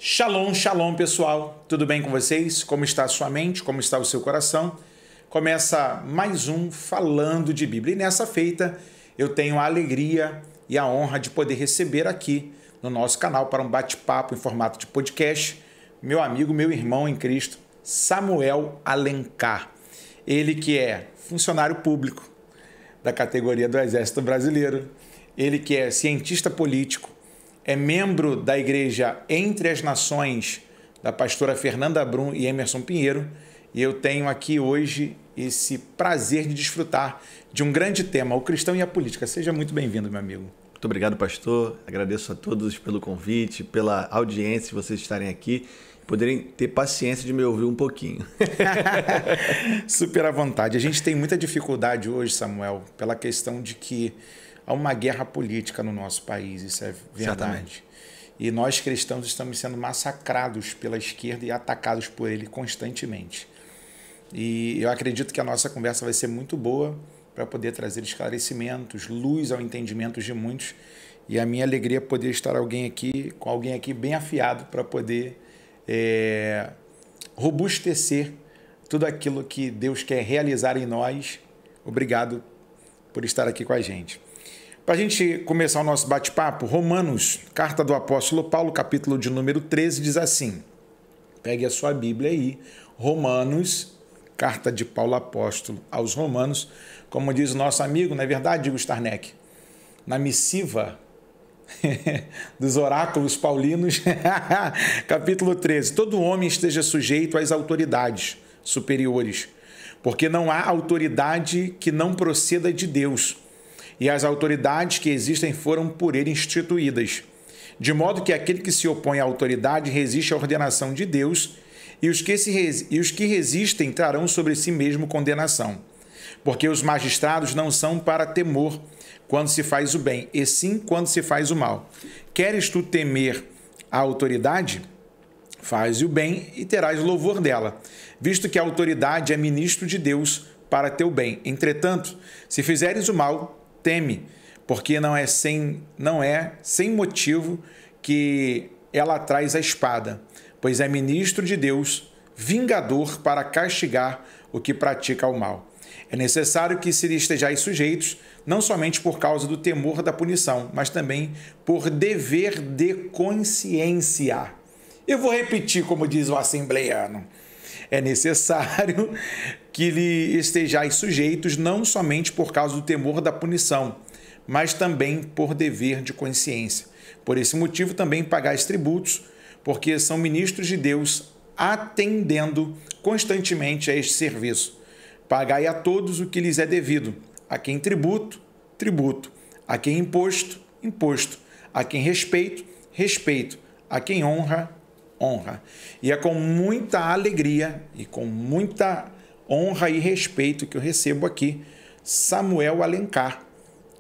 Shalom, shalom pessoal, tudo bem com vocês? Como está a sua mente? Como está o seu coração? Começa mais um Falando de Bíblia e nessa feita eu tenho a alegria e a honra de poder receber aqui no nosso canal para um bate-papo em formato de podcast meu amigo, meu irmão em Cristo, Samuel Alencar. Ele que é funcionário público da categoria do Exército Brasileiro, ele que é cientista político, é membro da Igreja Entre as Nações, da pastora Fernanda Brum e Emerson Pinheiro, e eu tenho aqui hoje esse prazer de desfrutar de um grande tema, o cristão e a política. Seja muito bem-vindo, meu amigo. Muito obrigado, pastor. Agradeço a todos pelo convite, pela audiência de vocês estarem aqui, poderem ter paciência de me ouvir um pouquinho. Super à vontade. A gente tem muita dificuldade hoje, Samuel, pela questão de que há uma guerra política no nosso país, isso é verdade. Certamente. E nós cristãos estamos sendo massacrados pela esquerda e atacados por ele constantemente. E eu acredito que a nossa conversa vai ser muito boa para poder trazer esclarecimentos, luz ao entendimento de muitos. E a minha alegria é poder estar com alguém aqui bem afiado para poder robustecer tudo aquilo que Deus quer realizar em nós. Obrigado por estar aqui com a gente. Para a gente começar o nosso bate-papo, Romanos, carta do apóstolo Paulo, capítulo de número 13, diz assim, pegue a sua Bíblia aí, Romanos, carta de Paulo apóstolo aos Romanos, como diz o nosso amigo, não é verdade, Igor Starneck? Na missiva dos oráculos paulinos, capítulo 13, todo homem esteja sujeito às autoridades superiores, porque não há autoridade que não proceda de Deus, e as autoridades que existem foram por ele instituídas, de modo que aquele que se opõe à autoridade resiste à ordenação de Deus, e os que resistem trarão sobre si mesmo condenação. Porque os magistrados não são para temor quando se faz o bem, e sim quando se faz o mal. Queres tu temer a autoridade? Faz o bem e terás louvor dela, visto que a autoridade é ministro de Deus para teu bem. Entretanto, se fizeres o mal, teme, porque não é sem motivo que ela traz a espada, pois é ministro de Deus, vingador para castigar o que pratica o mal. É necessário que se estejais sujeitos, não somente por causa do temor da punição, mas também por dever de consciência. Eu vou repetir como diz o assembleiano. É necessário que lhe estejais sujeitos não somente por causa do temor da punição, mas também por dever de consciência. Por esse motivo também pagais tributos, porque são ministros de Deus, atendendo constantemente a este serviço. Pagai a todos o que lhes é devido, a quem tributo, tributo, a quem imposto, imposto, a quem respeito, respeito, a quem honra, honra. E é com muita alegria e com muita honra e respeito que eu recebo aqui Samuel Alencar,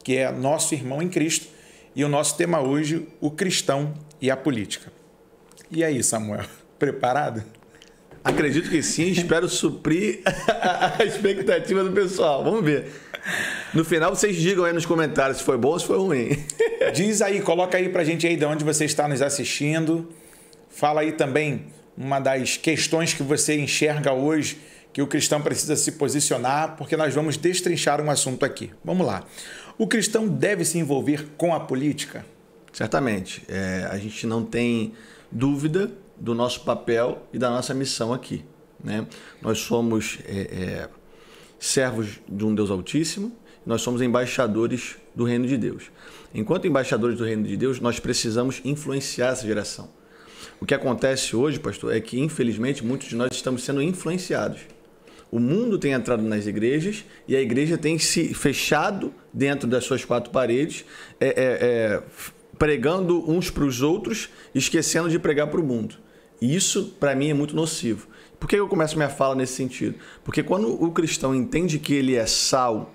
que é nosso irmão em Cristo, e o nosso tema hoje, o cristão e a política. E aí, Samuel, preparado? Acredito que sim, espero suprir a expectativa do pessoal. Vamos ver. No final, vocês digam aí nos comentários se foi bom ou se foi ruim. Diz aí, coloca aí pra gente aí de onde você está nos assistindo. Fala aí também uma das questões que você enxerga hoje que o cristão precisa se posicionar, porque nós vamos destrinchar um assunto aqui. Vamos lá. O cristão deve se envolver com a política? Certamente. A gente não tem dúvida do nosso papel e da nossa missão aqui, né? Nós somos servos de um Deus Altíssimo, nós somos embaixadores do reino de Deus. Enquanto embaixadores do reino de Deus, nós precisamos influenciar essa geração. O que acontece hoje, pastor, é que, infelizmente, muitos de nós estamos sendo influenciados. O mundo tem entrado nas igrejas e a igreja tem se fechado dentro das suas quatro paredes, pregando uns para os outros, esquecendo de pregar para o mundo. E isso, para mim, é muito nocivo. Por que eu começo minha fala nesse sentido? Porque quando o cristão entende que ele é sal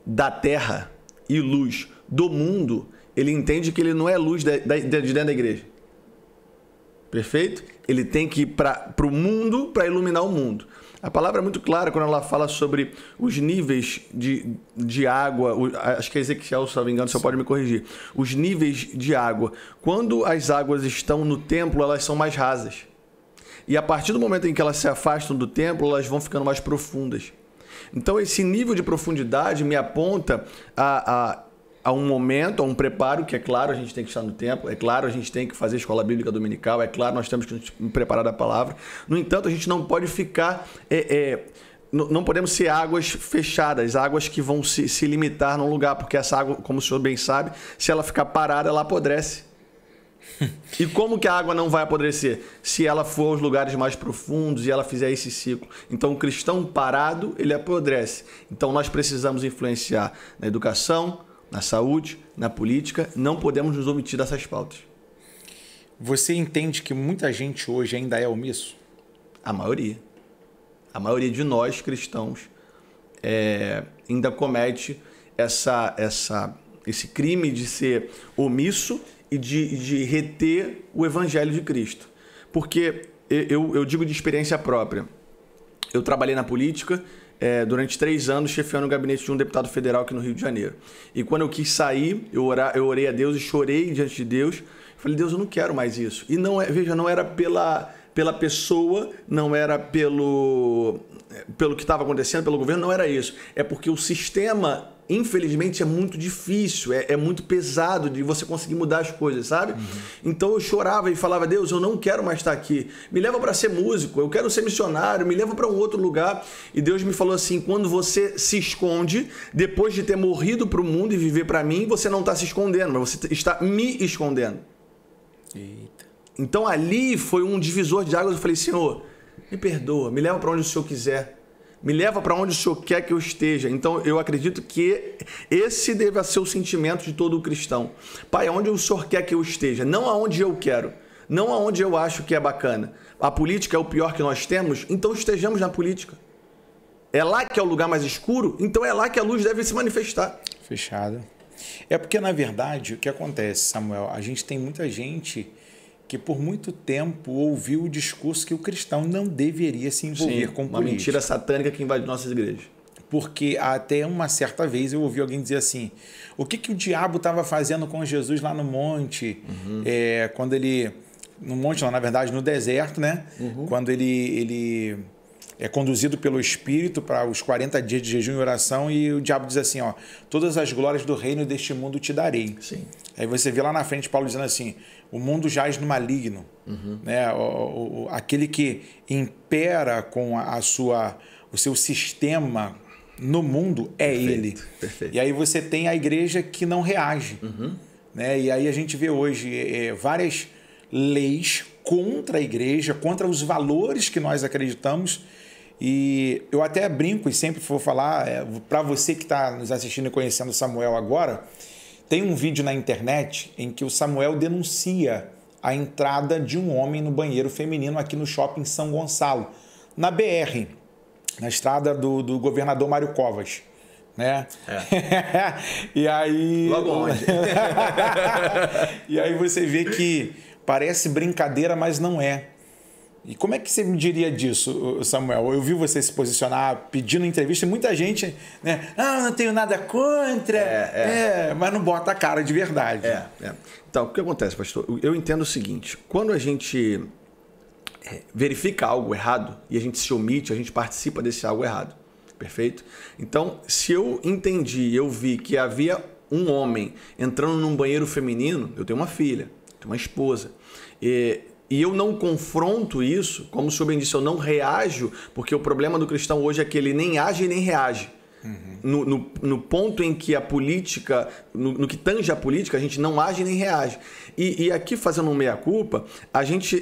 da terra e luz do mundo, ele entende que ele não é luz de dentro da igreja. Perfeito? Ele tem que ir para o mundo para iluminar o mundo. A palavra é muito clara quando ela fala sobre os níveis de água. Acho que é Ezequiel, se não me engano, você pode me corrigir. Os níveis de água. Quando as águas estão no templo, elas são mais rasas. E a partir do momento em que elas se afastam do templo, elas vão ficando mais profundas. Então, esse nível de profundidade me aponta a um momento, a um preparo, que é claro, a gente tem que estar no templo, é claro, a gente tem que fazer escola bíblica dominical, é claro, nós temos que nos preparar da palavra. No entanto, a gente não pode ficar... não podemos ser águas fechadas, águas que vão se limitar num lugar, porque essa água, como o senhor bem sabe, se ela ficar parada, ela apodrece. E como que a água não vai apodrecer? Se ela for aos lugares mais profundos e ela fizer esse ciclo. Então, o cristão parado, ele apodrece. Então, nós precisamos influenciar na educação, na saúde, na política. Não podemos nos omitir dessas pautas. Você entende que muita gente hoje ainda é omisso? A maioria. A maioria de nós, cristãos, ainda comete esse crime de ser omisso e de reter o evangelho de Cristo. Porque eu digo de experiência própria. Eu trabalhei na política durante 3 anos, chefiando o gabinete de um deputado federal aqui no Rio de Janeiro. E quando eu quis sair, eu orei a Deus e chorei diante de Deus. Falei, Deus, eu não quero mais isso. E não era pela pessoa, não era pelo que estava acontecendo, pelo governo, não era isso. É porque o sistema, infelizmente, é muito difícil, é muito pesado de você conseguir mudar as coisas, sabe? Uhum. Então eu chorava e falava, Deus, eu não quero mais estar aqui. Me leva para ser músico, eu quero ser missionário, me leva para um outro lugar. E Deus me falou assim, quando você se esconde, depois de ter morrido para o mundo e viver para mim, você não está se escondendo, mas você está me escondendo. Eita. Então ali foi um divisor de águas. Eu falei, Senhor, me perdoa, me leva para onde o Senhor quiser. Me leva para onde o Senhor quer que eu esteja. Então eu acredito que esse deve ser o sentimento de todo cristão. Pai, aonde o Senhor quer que eu esteja, não aonde eu quero, não aonde eu acho que é bacana. A política é o pior que nós temos, então estejamos na política. É lá que é o lugar mais escuro, então é lá que a luz deve se manifestar. Fechado. É porque, na verdade, o que acontece, Samuel, a gente tem muita gente que por muito tempo ouviu o discurso que o cristão não deveria se envolver com política. Uma mentira satânica que invade nossas igrejas. Porque até uma certa vez eu ouvi alguém dizer assim, o que o diabo estava fazendo com Jesus lá no monte, quando ele... No monte não, na verdade no deserto, né? Quando ele é conduzido pelo Espírito para os 40 dias de jejum e oração e o diabo diz assim, todas as glórias do reino deste mundo te darei. Sim. Aí você vê lá na frente Paulo dizendo assim, o mundo jaz no maligno, né? Aquele que impera com o seu sistema no mundo é perfeito, ele. Perfeito. E aí você tem a igreja que não reage. Né? E aí a gente vê hoje várias leis contra a igreja, contra os valores que nós acreditamos. E eu até brinco e sempre vou falar, para você que está nos assistindo e conhecendo o Samuel agora, tem um vídeo na internet em que o Samuel denuncia a entrada de um homem no banheiro feminino aqui no shopping São Gonçalo, na BR, na estrada do governador Mário Covas. Né? E aí... Logo onde? E aí você vê que parece brincadeira, mas não é. E como é que você me diria disso, Samuel? Eu vi você se posicionar pedindo entrevista e muita gente, né? Não tenho nada contra, mas não bota a cara de verdade. Então, o que acontece, pastor? Eu entendo o seguinte, quando a gente verifica algo errado e a gente se omite, a gente participa desse algo errado, perfeito? Então, se eu entendi, eu vi que havia um homem entrando num banheiro feminino, eu tenho uma filha, tenho uma esposa, e eu não confronto isso, como o senhor bem disse, eu não reajo, porque o problema do cristão hoje é que ele nem age nem reage. No ponto em que a política, no que tange a política, a gente não age nem reage. E aqui, fazendo uma meia-culpa, a gente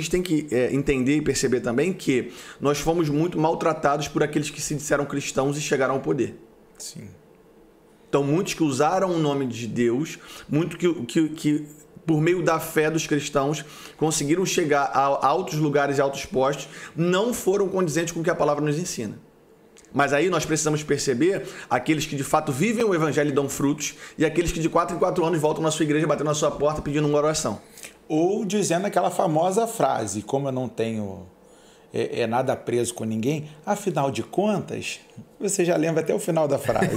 tem que entender e perceber também que nós fomos muito maltratados por aqueles que se disseram cristãos e chegaram ao poder. Sim. Então, muitos que usaram o nome de Deus, muitos que por meio da fé dos cristãos, conseguiram chegar a altos lugares e altos postos, não foram condizentes com o que a palavra nos ensina. Mas aí nós precisamos perceber aqueles que de fato vivem o evangelho e dão frutos e aqueles que de 4 em 4 anos voltam na sua igreja, batendo na sua porta pedindo uma oração. ou dizendo aquela famosa frase, como eu não tenho nada preso com ninguém, afinal de contas, você já lembra até o final da frase.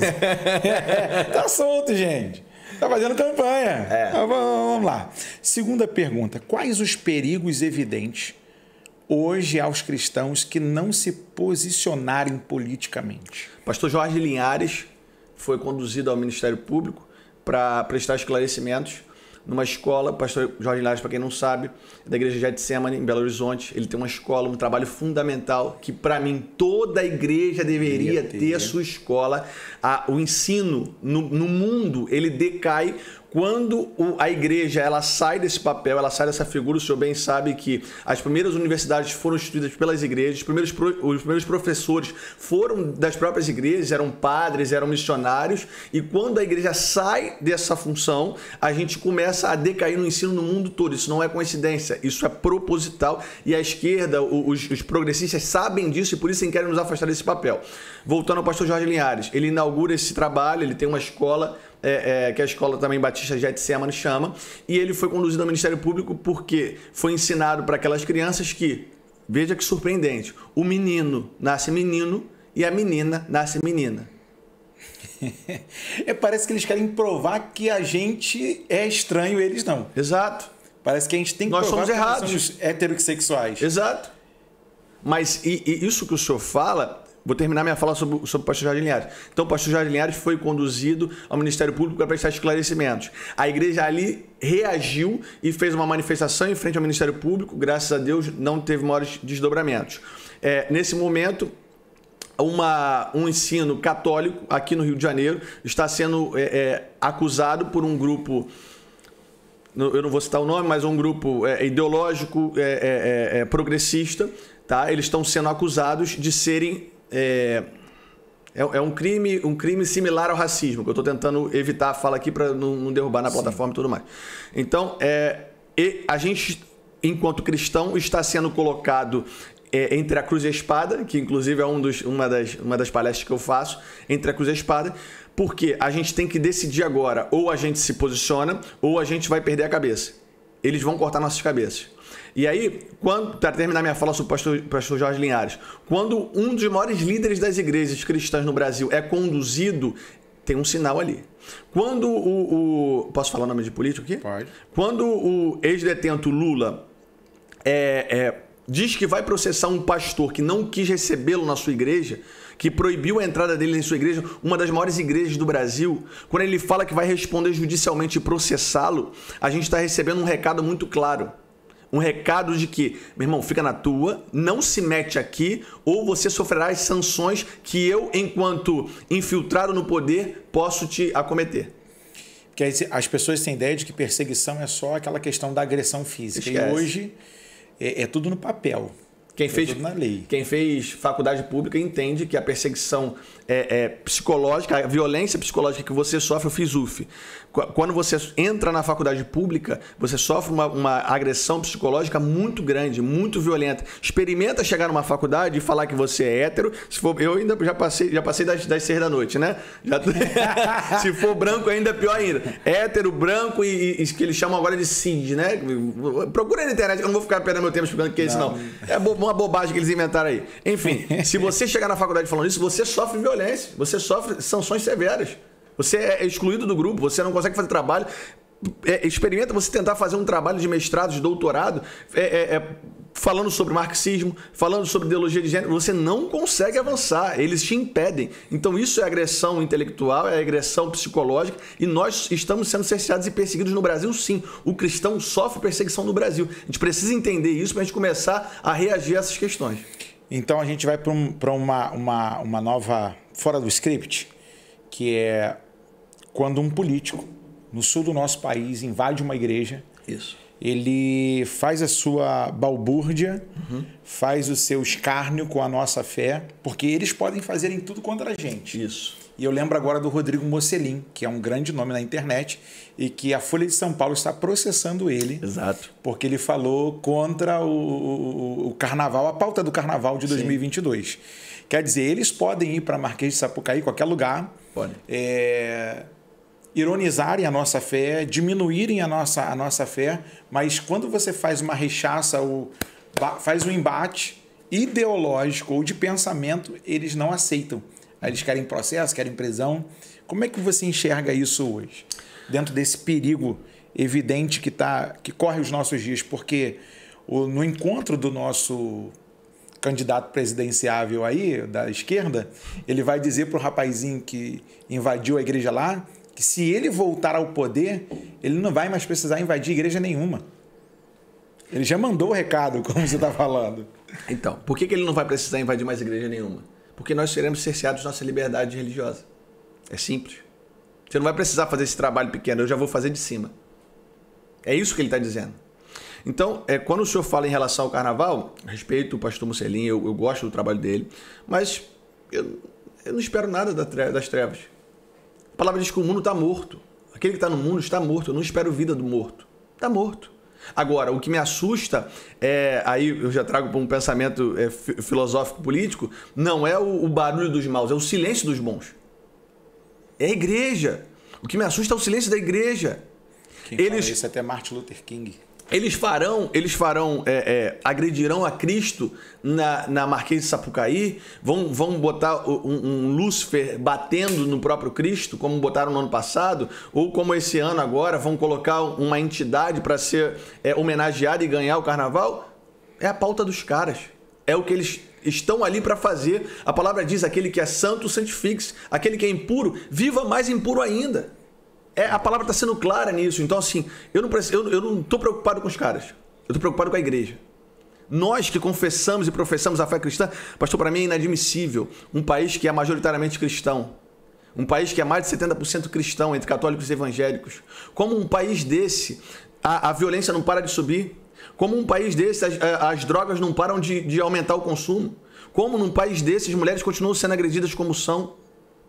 Tá solto, gente. Tá fazendo campanha. Vamos lá. Segunda pergunta, quais os perigos evidentes hoje aos cristãos que não se posicionarem politicamente? Pastor Jorge Linhares foi conduzido ao Ministério Público para prestar esclarecimentos numa escola. Pastor Jorge Linhares, para quem não sabe, é da Igreja Getsemane, em Belo Horizonte. Ele tem uma escola, um trabalho fundamental que, para mim, toda a igreja deveria ter a sua escola. O ensino no mundo, ele decai quando a igreja ela sai desse papel, ela sai dessa figura. O senhor bem sabe que as primeiras universidades foram instituídas pelas igrejas, os primeiros professores foram das próprias igrejas, eram padres, eram missionários, e quando a igreja sai dessa função, a gente começa a decair no ensino no mundo todo. Isso não é coincidência, isso é proposital, e a esquerda, os progressistas sabem disso e por isso querem nos afastar desse papel. Voltando ao pastor Jorge Linhares, ele inaugura esse trabalho, ele tem uma escola, que a escola também Batista Getsemane chama, e ele foi conduzido ao Ministério Público porque foi ensinado para aquelas crianças que, veja que surpreendente, o menino nasce menino e a menina nasce menina. Parece que eles querem provar que a gente é estranho, eles não. Exato. Parece que a gente tem que nós provar somos errados. Que nós somos heterossexuais. Exato. Mas isso que o senhor fala... Vou terminar minha fala sobre o pastor Jorge Linhares. Então, o pastor Jorge Linhares foi conduzido ao Ministério Público para prestar esclarecimentos. A igreja ali reagiu e fez uma manifestação em frente ao Ministério Público. Graças a Deus, não teve maiores desdobramentos. Nesse momento, um ensino católico aqui no Rio de Janeiro está sendo acusado por um grupo... Eu não vou citar o nome, mas um grupo ideológico, progressista. Tá? Eles estão sendo acusados de serem... um crime similar ao racismo, que eu estou tentando evitar a fala aqui para não derrubar na plataforma e tudo mais. Então, a gente, enquanto cristão, está sendo colocado entre a cruz e a espada, que inclusive é uma das palestras que eu faço, entre a cruz e a espada, porque a gente tem que decidir agora, ou a gente se posiciona, ou a gente vai perder a cabeça. Eles vão cortar nossas cabeças. E aí, para terminar minha fala sobre o pastor Jorge Linhares, quando um dos maiores líderes das igrejas cristãs no Brasil é conduzido, tem um sinal ali. Quando posso falar o nome de político aqui? Pode. Quando o ex-detento Lula diz que vai processar um pastor que não quis recebê-lo na sua igreja, que proibiu a entrada dele em sua igreja, uma das maiores igrejas do Brasil, quando ele fala que vai responder judicialmente e processá-lo, a gente está recebendo um recado muito claro. Um recado de que, meu irmão, fica na tua, não se mete aqui, ou você sofrerá as sanções que eu, enquanto infiltrado no poder, posso te acometer. Porque as pessoas têm ideia de que perseguição é só aquela questão da agressão física. Esquece. E hoje é tudo no papel. Tudo na lei. Quem fez faculdade pública entende que a perseguição psicológica, a violência psicológica que você sofre, eu fiz UF. Quando você entra na faculdade pública, você sofre uma agressão psicológica muito grande, muito violenta. Experimenta chegar numa faculdade e falar que você é hétero. Se for, eu ainda já passei das 6 da noite, né? Se for branco, ainda é pior ainda. Hétero, branco e que eles chamam agora de CID, né? Procura aí na internet, eu não vou ficar perdendo meu tempo explicando o que é isso, não. É uma bobagem que eles inventaram aí. Enfim, se você chegar na faculdade falando isso, você sofre violência, você sofre sanções severas. Você é excluído do grupo, você não consegue fazer trabalho. Experimenta você tentar fazer um trabalho de mestrado, de doutorado, falando sobre marxismo, falando sobre ideologia de gênero, você não consegue avançar, eles te impedem. Então isso é agressão intelectual, é agressão psicológica, e nós estamos sendo cerceados e perseguidos no Brasil, sim. O cristão sofre perseguição no Brasil. A gente precisa entender isso para a gente começar a reagir a essas questões. Então a gente vai para uma nova, fora do script, que é quando um político no sul do nosso país invade uma igreja. Isso. Ele faz a sua balbúrdia, faz o seu escárnio com a nossa fé, porque eles podem fazer em tudo contra a gente. Isso. E eu lembro agora do Rodrigo Mocelin, que é um grande nome na internet, e que a Folha de São Paulo está processando ele. Exato. Porque ele falou contra o carnaval, a pauta do carnaval de 2022. Sim. Quer dizer, eles podem ir para Marquês de Sapucaí, qualquer lugar. Pode. ironizarem a nossa fé, diminuírem a nossa fé, mas quando você faz uma rechaça ou faz um embate ideológico ou de pensamento, eles não aceitam. Aí eles querem processo, querem prisão. Como é que você enxerga isso hoje? Dentro desse perigo evidente que corre os nossos dias, porque no encontro do nosso candidato presidenciável aí, da esquerda, ele vai dizer para o rapazinho que invadiu a igreja lá, que se ele voltar ao poder, ele não vai mais precisar invadir igreja nenhuma. Ele já mandou o recado, como você está falando. Então, por que ele não vai precisar invadir mais igreja nenhuma? Porque nós seremos cerceados de nossa liberdade religiosa. É simples. Você não vai precisar fazer esse trabalho pequeno, eu já vou fazer de cima. É isso que ele está dizendo. Então, quando o senhor fala em relação ao carnaval, respeito o pastor Mussolini, eu gosto do trabalho dele, mas eu não espero nada das trevas. A palavra diz que o mundo está morto. Aquele que está no mundo está morto. Eu não espero vida do morto. Está morto. Agora, o que me assusta, aí eu já trago para um pensamento filosófico político, não é o barulho dos maus, é o silêncio dos bons. É a igreja. O que me assusta é o silêncio da igreja. Quem fala isso é até Martin Luther King. Eles agredirão a Cristo na Marquês de Sapucaí, vão botar um Lúcifer batendo no próprio Cristo, como botaram no ano passado, ou como esse ano agora, vão colocar uma entidade para ser homenageada e ganhar o carnaval. É a pauta dos caras. É o que eles estão ali para fazer. A palavra diz, aquele que é santo, santifique-se. Aquele que é impuro, viva mais impuro ainda. A palavra está sendo clara nisso. Então, assim, eu não estou preocupado com os caras. Eu estou preocupado com a igreja. Nós que confessamos e professamos a fé cristã, pastor, para mim é inadmissível um país que é majoritariamente cristão, um país que é mais de 70% cristão, entre católicos e evangélicos. Como um país desse, a violência não para de subir. Como um país desse, as drogas não param de aumentar o consumo. Como num país desse, as mulheres continuam sendo agredidas como são.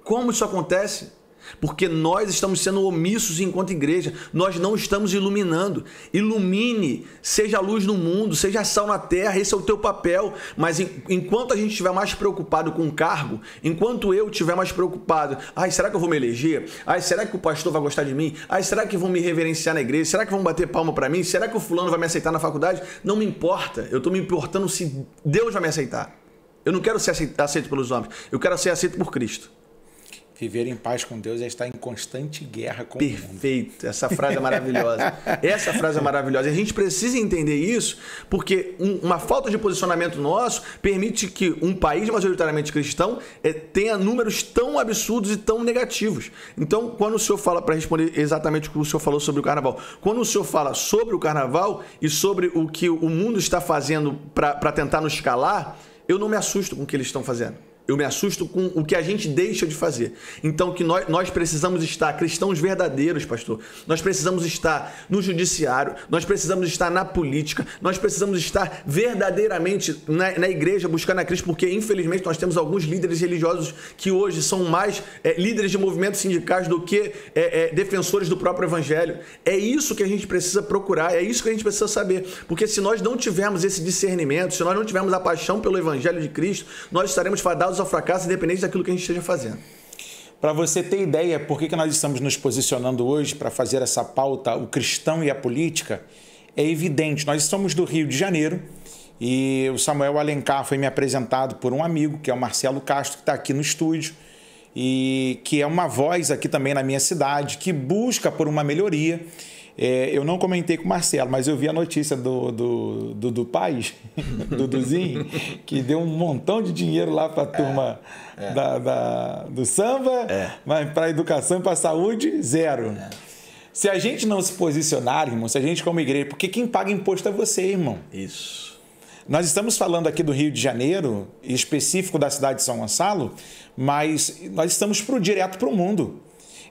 Como isso acontece? Porque nós estamos sendo omissos enquanto igreja, nós não estamos iluminando. Ilumine, seja a luz no mundo, seja sal na terra, esse é o teu papel. Mas enquanto a gente estiver mais preocupado com o cargo, enquanto eu estiver mais preocupado, será que eu vou me eleger? Será que o pastor vai gostar de mim? Será que vão me reverenciar na igreja? Será que vão bater palma para mim? Será que o fulano vai me aceitar na faculdade? Não me importa, eu estou me importando se Deus vai me aceitar. Eu não quero ser aceito pelos homens, eu quero ser aceito por Cristo. Viver em paz com Deus é estar em constante guerra com o mundo. Perfeito. Essa frase é maravilhosa. Essa frase é maravilhosa. E a gente precisa entender isso porque uma falta de posicionamento nosso permite que um país majoritariamente cristão tenha números tão absurdos e tão negativos. Então, quando o senhor fala, para responder exatamente o que o senhor falou sobre o carnaval, quando o senhor fala sobre o carnaval e sobre o que o mundo está fazendo para tentar nos calar, eu não me assusto com o que eles estão fazendo. Eu me assusto com o que a gente deixa de fazer. Então, que nós precisamos estar cristãos verdadeiros, pastor. Nós precisamos estar no judiciário, nós precisamos estar na política, nós precisamos estar verdadeiramente na igreja buscando a Cristo, porque, infelizmente, nós temos alguns líderes religiosos que hoje são mais líderes de movimentos sindicais do que defensores do próprio evangelho. É isso que a gente precisa procurar, é isso que a gente precisa saber. Porque se nós não tivermos esse discernimento, se nós não tivermos a paixão pelo evangelho de Cristo, nós estaremos fadados ao fracasso, independente daquilo que a gente esteja fazendo. Para você ter ideia por que nós estamos nos posicionando hoje para fazer essa pauta, o cristão e a política, é evidente. Nós somos do Rio de Janeiro e o Samuel Alencar foi me apresentado por um amigo, que é o Marcelo Castro, que está aqui no estúdio, e que é uma voz aqui também na minha cidade, que busca por uma melhoria. Eu não comentei com o Marcelo, mas eu vi a notícia do Paz, do Duzinho, que deu um montão de dinheiro lá para a turma do samba, mas para a educação e para a saúde, zero. Se a gente não se posicionar, irmão, se a gente como igreja, porque quem paga imposto é você, irmão. Isso. Nós estamos falando aqui do Rio de Janeiro, específico da cidade de São Gonçalo, mas nós estamos direto para o mundo.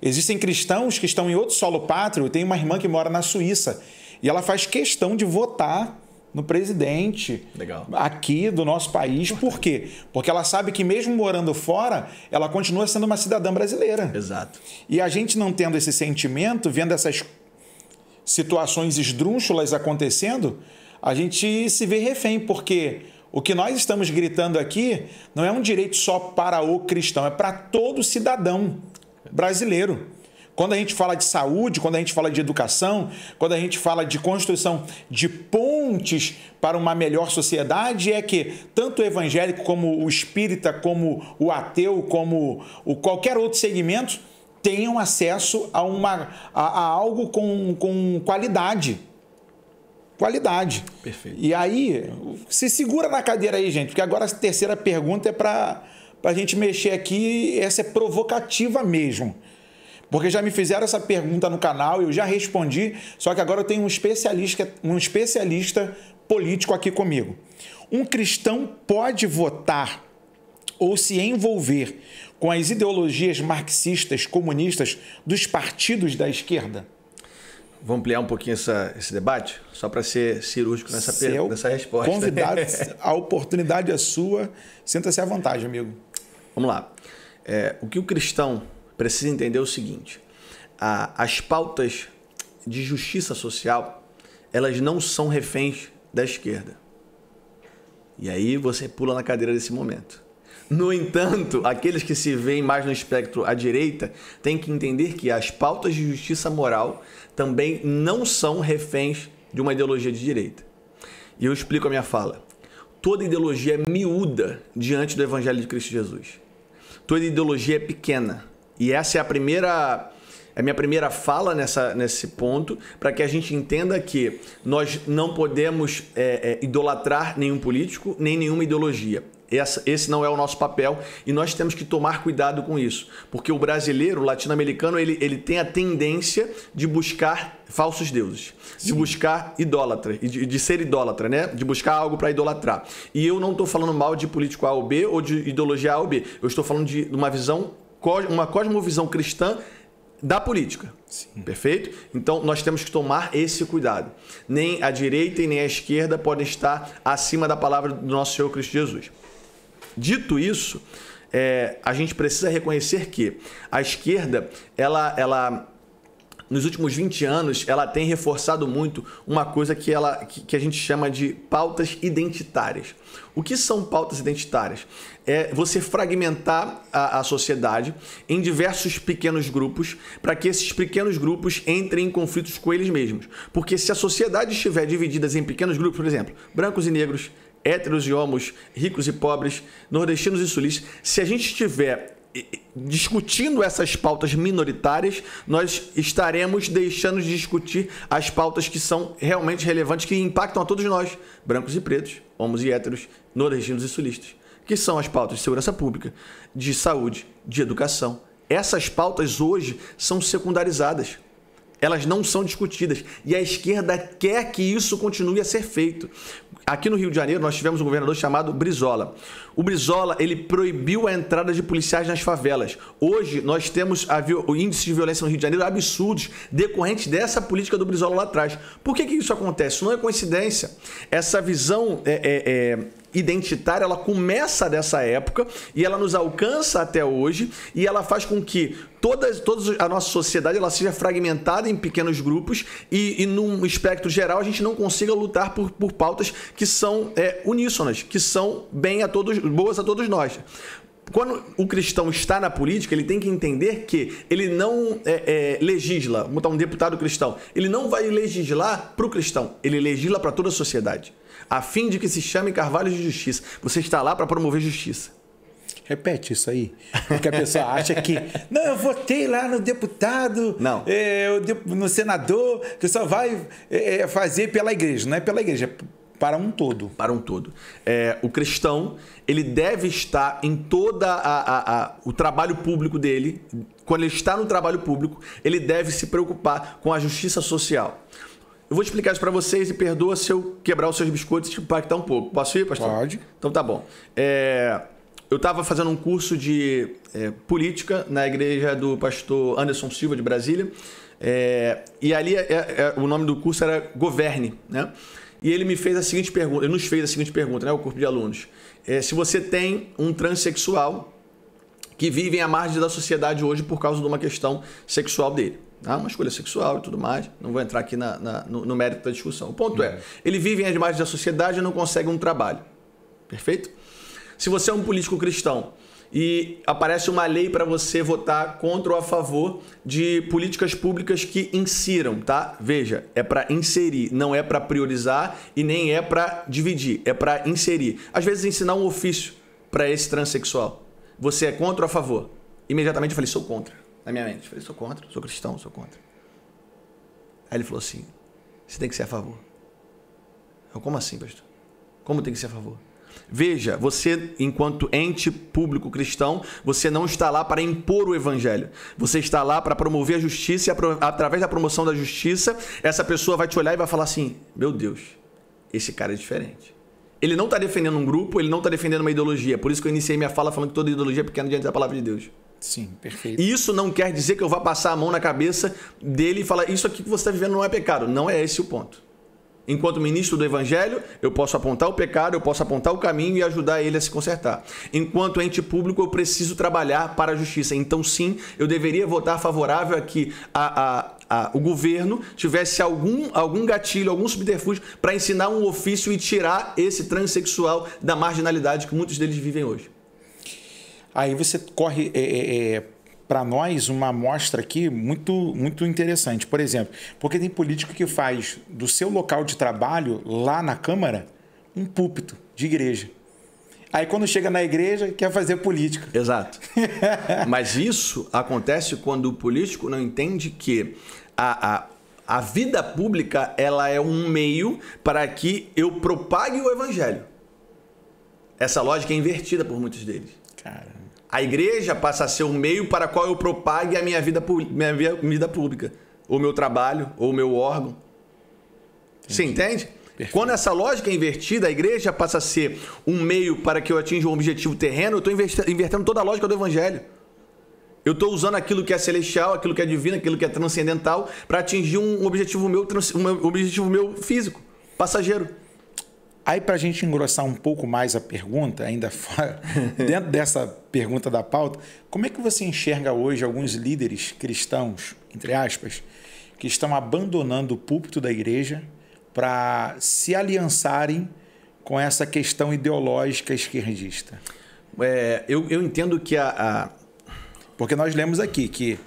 Existem cristãos que estão em outro solo pátrio. Tem uma irmã que mora na Suíça e ela faz questão de votar no presidente aqui do nosso país. Por quê? Porque ela sabe que mesmo morando fora, ela continua sendo uma cidadã brasileira. Exato. E a gente não tendo esse sentimento, vendo essas situações esdrúxulas acontecendo, a gente se vê refém, porque o que nós estamos gritando aqui não é um direito só para o cristão, é para todo cidadão brasileiro. Quando a gente fala de saúde, quando a gente fala de educação, quando a gente fala de construção de pontes para uma melhor sociedade, é que tanto o evangélico como o espírita, como o ateu, como qualquer outro segmento tenham acesso a algo com qualidade. Qualidade. Perfeito. E aí, se segura na cadeira aí, gente, porque agora a terceira pergunta é para a gente mexer aqui, essa é provocativa mesmo. Porque já me fizeram essa pergunta no canal, eu já respondi, só que agora eu tenho um especialista político aqui comigo. Um cristão pode votar ou se envolver com as ideologias marxistas, comunistas dos partidos da esquerda? Vamos ampliar um pouquinho esse debate? Só para ser cirúrgico nessa resposta. Convidado, a oportunidade é sua. Sinta-se à vontade, amigo. Vamos lá. O que o cristão precisa entender é o seguinte. As pautas de justiça social, elas não são reféns da esquerda. E aí você pula na cadeira desse momento. No entanto, aqueles que se veem mais no espectro à direita têm que entender que as pautas de justiça moral também não são reféns de uma ideologia de direita. E eu explico a minha fala. Toda ideologia é miúda diante do Evangelho de Cristo Jesus. Toda ideologia é pequena. E essa é a minha primeira fala nesse ponto, para que a gente entenda que nós não podemos idolatrar nenhum político, nem nenhuma ideologia. Esse não é o nosso papel e nós temos que tomar cuidado com isso, porque o brasileiro, o latino-americano, ele tem a tendência de buscar falsos deuses, de buscar idólatra, de ser idólatra, né? De buscar algo para idolatrar. E eu não estou falando mal de político A ou B ou de ideologia A ou B, eu estou falando de uma cosmovisão cristã da política. Sim. Perfeito? Então, nós temos que tomar esse cuidado. Nem a direita e nem a esquerda podem estar acima da palavra do nosso Senhor Cristo Jesus. Dito isso, a gente precisa reconhecer que a esquerda, ela nos últimos 20 anos, ela tem reforçado muito uma coisa que a gente chama de pautas identitárias. O que são pautas identitárias? É você fragmentar a sociedade em diversos pequenos grupos para que esses pequenos grupos entrem em conflitos com eles mesmos. Porque se a sociedade estiver dividida em pequenos grupos, por exemplo, brancos e negros, héteros e homos, ricos e pobres, nordestinos e sulistas, se a gente estiver discutindo essas pautas minoritárias, nós estaremos deixando de discutir as pautas que são realmente relevantes, que impactam a todos nós, brancos e pretos, homos e héteros, nordestinos e sulistas, que são as pautas de segurança pública, de saúde, de educação. Essas pautas hoje são secundarizadas. Elas não são discutidas. E a esquerda quer que isso continue a ser feito. Aqui no Rio de Janeiro, nós tivemos um governador chamado Brizola. O Brizola, ele proibiu a entrada de policiais nas favelas. Hoje, nós temos o índice de violência no Rio de Janeiro absurdos, decorrentes dessa política do Brizola lá atrás. Por que isso acontece? Isso não é coincidência. Essa visão identitária, ela começa dessa época e ela nos alcança até hoje e ela faz com que toda a nossa sociedade ela seja fragmentada em pequenos grupos e num espectro geral a gente não consiga lutar por pautas que são uníssonas, que são boas a todos nós. Quando o cristão está na política, ele tem que entender que ele não legisla, vamos botar um deputado cristão, ele não vai legislar para o cristão, ele legisla para toda a sociedade, a fim de que se chame Carvalho de Justiça. Você está lá para promover justiça. Repete isso aí, porque a pessoa acha que não, eu votei lá no deputado, não. No senador, que só vai fazer pela igreja, não é pela igreja, é para um todo. Para um todo. O cristão, ele deve estar em toda o trabalho público dele. Quando ele está no trabalho público, ele deve se preocupar com a justiça social. Eu vou explicar isso para vocês e perdoa se eu quebrar os seus biscoitos e te impactar um pouco. Posso ir, pastor? Pode. Então tá bom. Eu estava fazendo um curso de política na igreja do pastor Anderson Silva, de Brasília. E ali o nome do curso era Governe, né? E ele me fez a seguinte pergunta, ele nos fez a seguinte pergunta, né, o corpo de alunos. Se você tem um transexual que vive à margem da sociedade hoje por causa de uma questão sexual dele, tá? Uma escolha sexual e tudo mais, não vou entrar aqui no mérito da discussão. O ponto ele vive à margem da sociedade e não consegue um trabalho. Perfeito? Se você é um político cristão e aparece uma lei para você votar contra ou a favor de políticas públicas que insiram, tá? Veja, é para inserir, não é para priorizar e nem é para dividir, é para inserir. Às vezes ensinar um ofício para esse transexual. Você é contra ou a favor? Imediatamente eu falei, sou contra. Na minha mente, eu falei, sou contra, sou cristão, sou contra. Aí ele falou assim, você tem que ser a favor. Eu, como assim, pastor? Como tem que ser a favor? Veja, você, enquanto ente público cristão, você não está lá para impor o evangelho. Você está lá para promover a justiça e através da promoção da justiça, essa pessoa vai te olhar e vai falar assim, meu Deus, esse cara é diferente. Ele não está defendendo um grupo, ele não está defendendo uma ideologia. Por isso que eu iniciei minha fala falando que toda ideologia é pequena diante da palavra de Deus. Sim, perfeito. Isso não quer dizer que eu vá passar a mão na cabeça dele e falar, isso aqui que você está vivendo não é pecado. Não é esse o ponto. Enquanto ministro do evangelho, eu posso apontar o pecado, eu posso apontar o caminho e ajudar ele a se consertar. Enquanto ente público, eu preciso trabalhar para a justiça. Então, sim, eu deveria votar favorável a que o governo tivesse algum gatilho, algum subterfúgio para ensinar um ofício e tirar esse transexual da marginalidade que muitos deles vivem hoje. Aí você corre para nós uma amostra aqui muito interessante. Por exemplo, porque tem político que faz do seu local de trabalho, lá na Câmara, um púlpito de igreja. Aí quando chega na igreja, quer fazer política. Exato. Mas isso acontece quando o político não entende que a vida pública ela é um meio para que eu propague o evangelho. Essa lógica é invertida por muitos deles. Cara. A igreja passa a ser um meio para qual eu propague a minha vida pública. O meu trabalho, ou o meu órgão. Entendi. Você entende? Perfeito. Quando essa lógica é invertida, a igreja passa a ser um meio para que eu atinja um objetivo terreno, eu estou invertendo toda a lógica do evangelho. Eu estou usando aquilo que é celestial, aquilo que é divino, aquilo que é transcendental, para atingir um objetivo meu físico, passageiro. Aí, para a gente engrossar um pouco mais a pergunta, ainda dentro dessa pergunta da pauta, como é que você enxerga hoje alguns líderes cristãos, entre aspas, que estão abandonando o púlpito da igreja para se aliançarem com essa questão ideológica esquerdista? Eu entendo que Porque nós lemos aqui que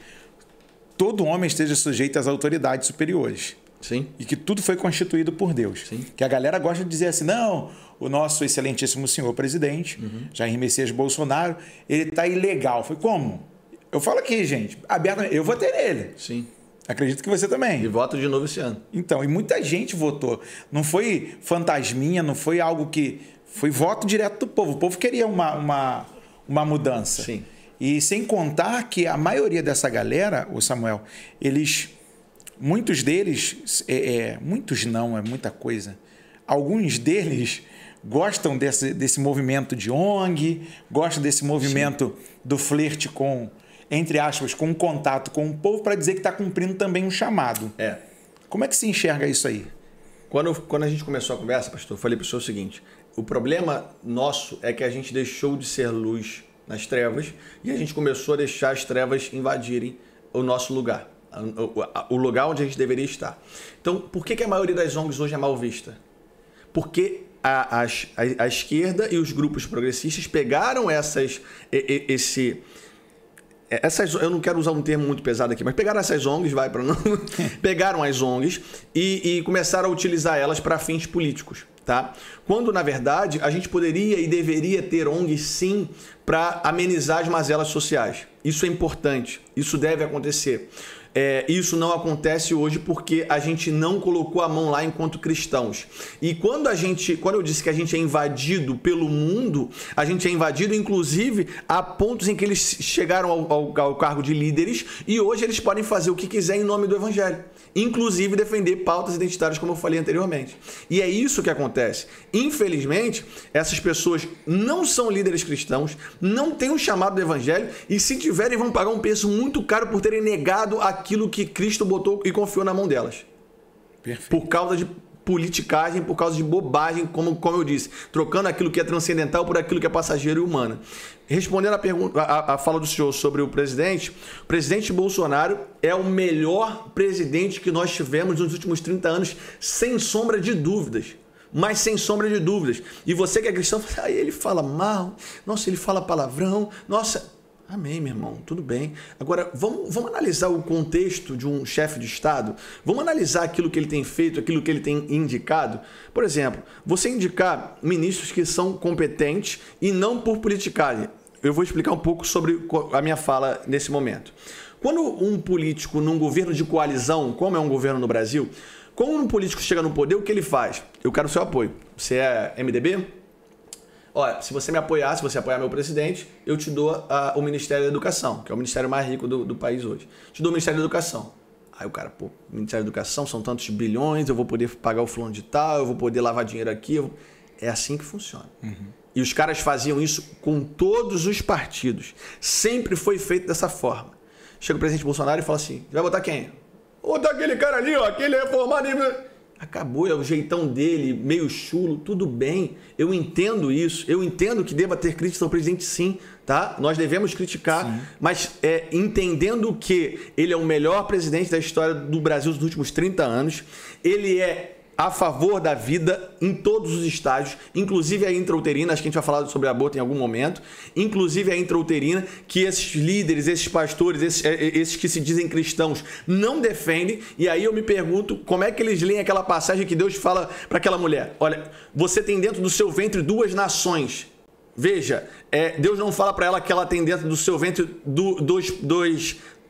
todo homem esteja sujeito às autoridades superiores. Sim. E que tudo foi constituído por Deus. Sim. Que a galera gosta de dizer assim, não, o nosso excelentíssimo senhor presidente, Jair Messias Bolsonaro, ele está ilegal. Foi como? Eu falo aqui, gente, abertamente, eu votei nele. Sim. Acredito que você também. E voto de novo esse ano. Então, e muita gente votou. Não foi fantasminha, não foi algo que... Foi voto direto do povo. O povo queria uma mudança. Sim. E sem contar que a maioria dessa galera, o Samuel, muitos deles, muitos não, é muita coisa. Alguns deles gostam desse movimento de ONG, gostam desse movimento do flerte com, entre aspas, com um contato com o povo para dizer que está cumprindo também um chamado. Como é que se enxerga isso aí? Quando a gente começou a conversa, pastor, eu falei para o senhor o seguinte, o problema nosso é que a gente deixou de ser luz nas trevas e a gente começou a deixar as trevas invadirem o nosso lugar. O lugar onde a gente deveria estar. Então, por que a maioria das ONGs hoje é mal vista? Porque a esquerda e os grupos progressistas pegaram eu não quero usar um termo muito pesado aqui, mas pegaram essas ONGs, pegaram as ONGs e começaram a utilizar elas para fins políticos. Tá? Quando, na verdade, a gente poderia e deveria ter ONGs, sim, para amenizar as mazelas sociais. Isso é importante, isso deve acontecer. Isso não acontece hoje porque a gente não colocou a mão lá enquanto cristãos. E quando eu disse que a gente é invadido pelo mundo, a gente é invadido inclusive a pontos em que eles chegaram ao cargo de líderes e hoje eles podem fazer o que quiser em nome do evangelho. Inclusive defender pautas identitárias, como eu falei anteriormente. E é isso que acontece. Infelizmente, essas pessoas não são líderes cristãos, não têm um chamado do evangelho e se tiverem vão pagar um preço muito caro por terem negado aquilo que Cristo botou e confiou na mão delas. Perfeito. Por causa de politicagem, por causa de bobagem, como eu disse, trocando aquilo que é transcendental por aquilo que é passageiro e humano. Respondendo a fala do senhor sobre o presidente Bolsonaro é o melhor presidente que nós tivemos nos últimos 30 anos, sem sombra de dúvidas. mas sem sombra de dúvidas. E você que é cristão, fala, ele fala mal, nossa, ele fala palavrão, nossa... Amém, meu irmão, tudo bem. Agora, vamos analisar o contexto de um chefe de Estado? Vamos analisar aquilo que ele tem feito, aquilo que ele tem indicado? Por exemplo, você indicar ministros que são competentes e não por politicagem. Eu vou explicar um pouco sobre a minha fala nesse momento. Quando um político num governo de coalizão, como é um governo no Brasil, quando um político chega no poder, o que ele faz? Eu quero o seu apoio. Você é MDB? Olha, se você me apoiar, se você apoiar meu presidente, eu te dou o Ministério da Educação, que é o ministério mais rico do país hoje. Te dou o Ministério da Educação. Aí o cara, pô, Ministério da Educação são tantos bilhões, eu vou poder pagar o fulano de tal, eu vou poder lavar dinheiro aqui. É assim que funciona. E os caras faziam isso com todos os partidos. Sempre foi feito dessa forma. Chega o presidente Bolsonaro e fala assim, vai botar quem? Vou botar aquele cara ali, ó, aquele reformado... Acabou, é o jeitão dele, meio chulo, tudo bem, eu entendo isso, eu entendo que deva ter crítica ao presidente sim, tá? Nós devemos criticar, sim. Mas entendendo que ele é o melhor presidente da história do Brasil dos últimos 30 anos, ele é a favor da vida em todos os estágios, inclusive a intrauterina, acho que a gente vai falar sobre aborto em algum momento, inclusive a intrauterina, que esses líderes, esses pastores, esses que se dizem cristãos não defendem, e aí eu me pergunto como é que eles leem aquela passagem que Deus fala para aquela mulher, olha, você tem dentro do seu ventre 2 nações, veja, Deus não fala para ela que ela tem dentro do seu ventre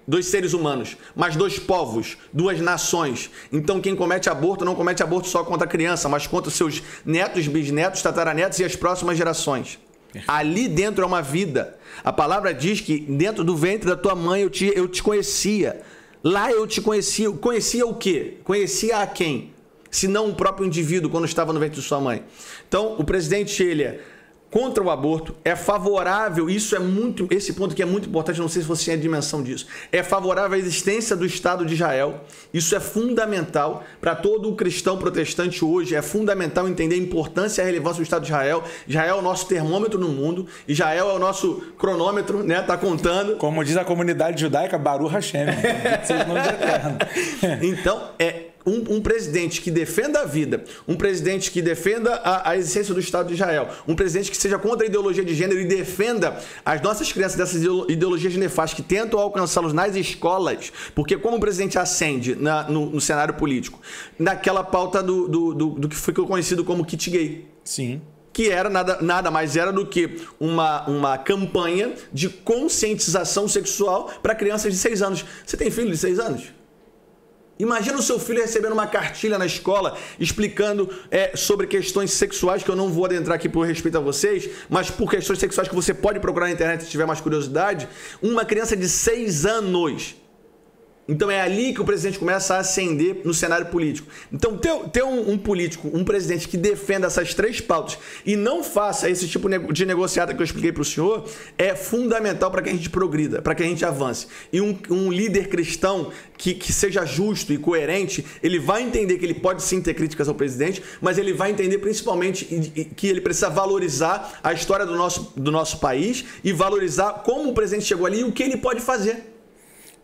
dois seres humanos, mas 2 povos, 2 nações. Então quem comete aborto não comete aborto só contra a criança, mas contra os seus netos, bisnetos, tataranetos e as próximas gerações. Ali dentro é uma vida. A palavra diz que dentro do ventre da tua mãe eu te conhecia. Lá eu te conhecia. Conhecia o quê? Conhecia a quem? Se não o próprio indivíduo quando estava no ventre de sua mãe. Então o presidente, ele é contra o aborto, é favorável, esse ponto que é muito importante, não sei se você tem a dimensão disso, é favorável à existência do Estado de Israel, isso é fundamental para todo o cristão protestante hoje, é fundamental entender a importância e a relevância do Estado de Israel. Israel é o nosso termômetro no mundo, Israel é o nosso cronômetro, né, tá contando. Como diz a comunidade judaica, Baruch Hashem, então, um presidente que defenda a vida, um presidente que defenda a existência do Estado de Israel, um presidente que seja contra a ideologia de gênero e defenda as nossas crianças dessas ideologias nefastas que tentam alcançá-los nas escolas, porque como o presidente ascende no cenário político, naquela pauta do que foi conhecido como kit gay. Sim. Que era nada mais era do que uma campanha de conscientização sexual para crianças de 6 anos. Você tem filho de 6 anos? Imagina o seu filho recebendo uma cartilha na escola explicando sobre questões sexuais, que eu não vou adentrar aqui por respeito a vocês, mas por questões sexuais que você pode procurar na internet se tiver mais curiosidade. Uma criança de 6 anos. Então é ali que o presidente começa a ascender no cenário político. Então ter um político, um presidente que defenda essas 3 pautas e não faça esse tipo de negociata que eu expliquei para o senhor é fundamental para que a gente progrida, para que a gente avance. E um líder cristão que seja justo e coerente, ele vai entender que ele pode sim ter críticas ao presidente, mas ele vai entender principalmente que ele precisa valorizar a história do nosso país e valorizar como o presidente chegou ali e o que ele pode fazer.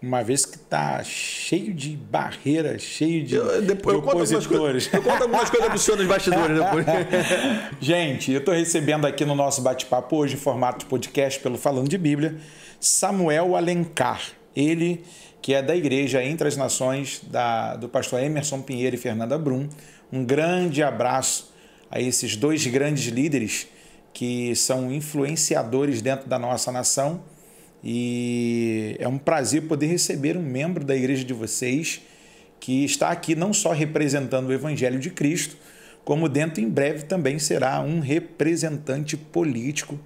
Uma vez que está cheio de barreiras, cheio de opositores. Eu conto algumas coisas para o senhor nos bastidores depois. Gente, eu estou recebendo aqui no nosso bate-papo hoje, em formato de podcast pelo Falando de Bíblia, Samuel Alencar. Ele que é da Igreja Entre as Nações, do pastor Emerson Pinheiro e Fernanda Brum. Um grande abraço a esses 2 grandes líderes que são influenciadores dentro da nossa nação. E é um prazer poder receber um membro da igreja de vocês que está aqui não só representando o Evangelho de Cristo, como dentro em breve também será um representante político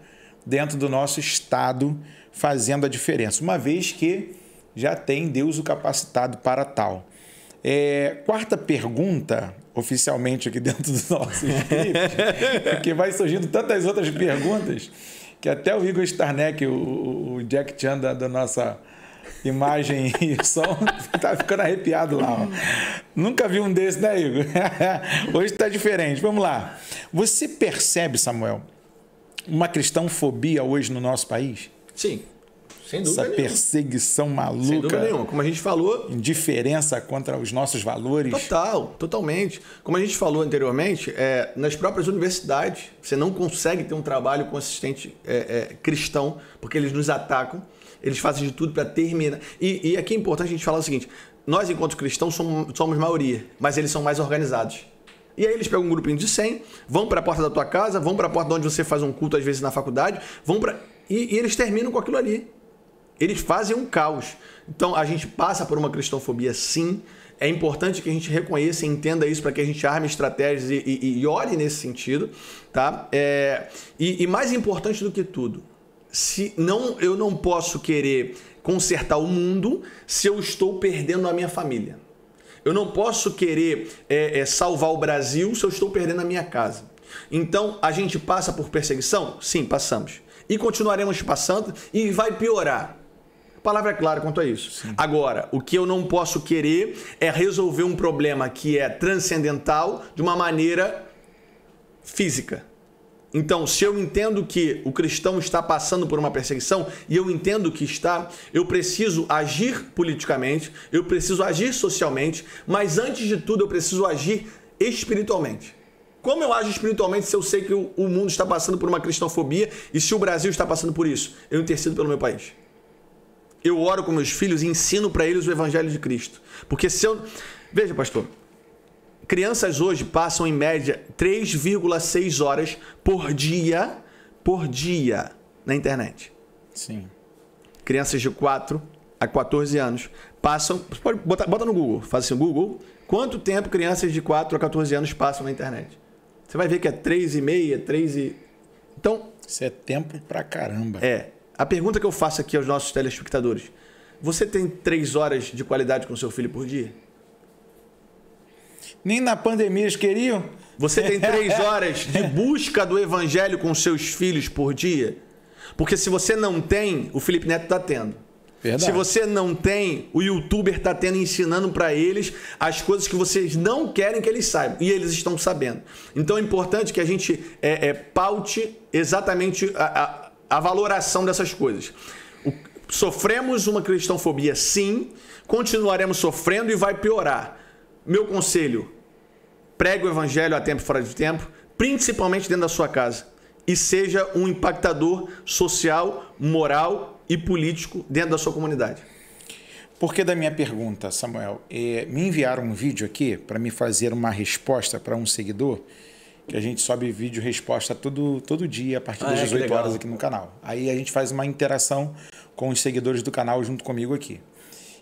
dentro do nosso estado, fazendo a diferença, uma vez que já tem Deus o capacitado para tal. 4ª pergunta, oficialmente aqui dentro do nosso script, porque vai surgindo tantas outras perguntas, que até o Igor Starneck, o Jack Chan da nossa imagem e som, tá ficando arrepiado lá. Ó. Nunca vi um desse, né, Igor? Hoje está diferente. Vamos lá. Você percebe, Samuel, uma cristãofobia hoje no nosso país? Sim, Sem dúvida essa nenhuma. perseguição maluca. Sem dúvida nenhuma. Como a gente falou... Indiferença contra os nossos valores. Totalmente. Como a gente falou anteriormente, nas próprias universidades, você não consegue ter um trabalho consistente cristão, porque eles nos atacam, eles fazem de tudo para terminar. E aqui é importante a gente falar o seguinte, nós, enquanto cristãos, somos maioria, mas eles são mais organizados. E aí eles pegam um grupinho de 100, vão para a porta da tua casa, vão para a porta de onde você faz um culto, às vezes na faculdade, e eles terminam com aquilo ali. Eles fazem um caos. Então, a gente passa por uma cristofobia, sim. É importante que a gente reconheça e entenda isso para que a gente arme estratégias e ore nesse sentido. Tá? E mais importante do que tudo, eu não posso querer consertar o mundo se eu estou perdendo a minha família. Eu não posso querer salvar o Brasil se eu estou perdendo a minha casa. Então, a gente passa por perseguição? Sim, passamos. E continuaremos passando e vai piorar. A palavra é clara quanto a isso. Sim. Agora, o que eu não posso querer é resolver um problema que é transcendental de uma maneira física. Então, se eu entendo que o cristão está passando por uma perseguição, e eu entendo que está, eu preciso agir politicamente, eu preciso agir socialmente, mas antes de tudo eu preciso agir espiritualmente. Como eu ajo espiritualmente se eu sei que o mundo está passando por uma cristofobia e se o Brasil está passando por isso? Eu intercedo pelo meu país. Eu oro com meus filhos e ensino para eles o Evangelho de Cristo. Porque se eu... Veja, pastor, crianças hoje passam em média 3,6 horas por dia na internet. Sim. Crianças de 4 a 14 anos passam... Pode bota no Google, faz assim, Google, quanto tempo crianças de 4 a 14 anos passam na internet? Você vai ver que é 3,5, Então... Isso é tempo pra caramba. A pergunta que eu faço aqui aos nossos telespectadores, você tem 3 horas de qualidade com seu filho por dia? Nem na pandemia eles queriam. Você tem 3 horas de busca do evangelho com seus filhos por dia? Porque se você não tem, o Felipe Neto está tendo. Verdade. Se você não tem, o youtuber está tendo, ensinando para eles as coisas que vocês não querem que eles saibam. E eles estão sabendo. Então é importante que a gente paute exatamente a valoração dessas coisas. Sofremos uma cristãofobia, sim. Continuaremos sofrendo e vai piorar. Meu conselho, pregue o evangelho a tempo e fora de tempo, principalmente dentro da sua casa. E seja um impactador social, moral e político dentro da sua comunidade. Por que da minha pergunta, Samuel? Me enviaram um vídeo aqui para me fazer uma resposta para um seguidor, que a gente sobe vídeo resposta todo dia a partir das 18 horas aqui no canal. Aí a gente faz uma interação com os seguidores do canal junto comigo aqui.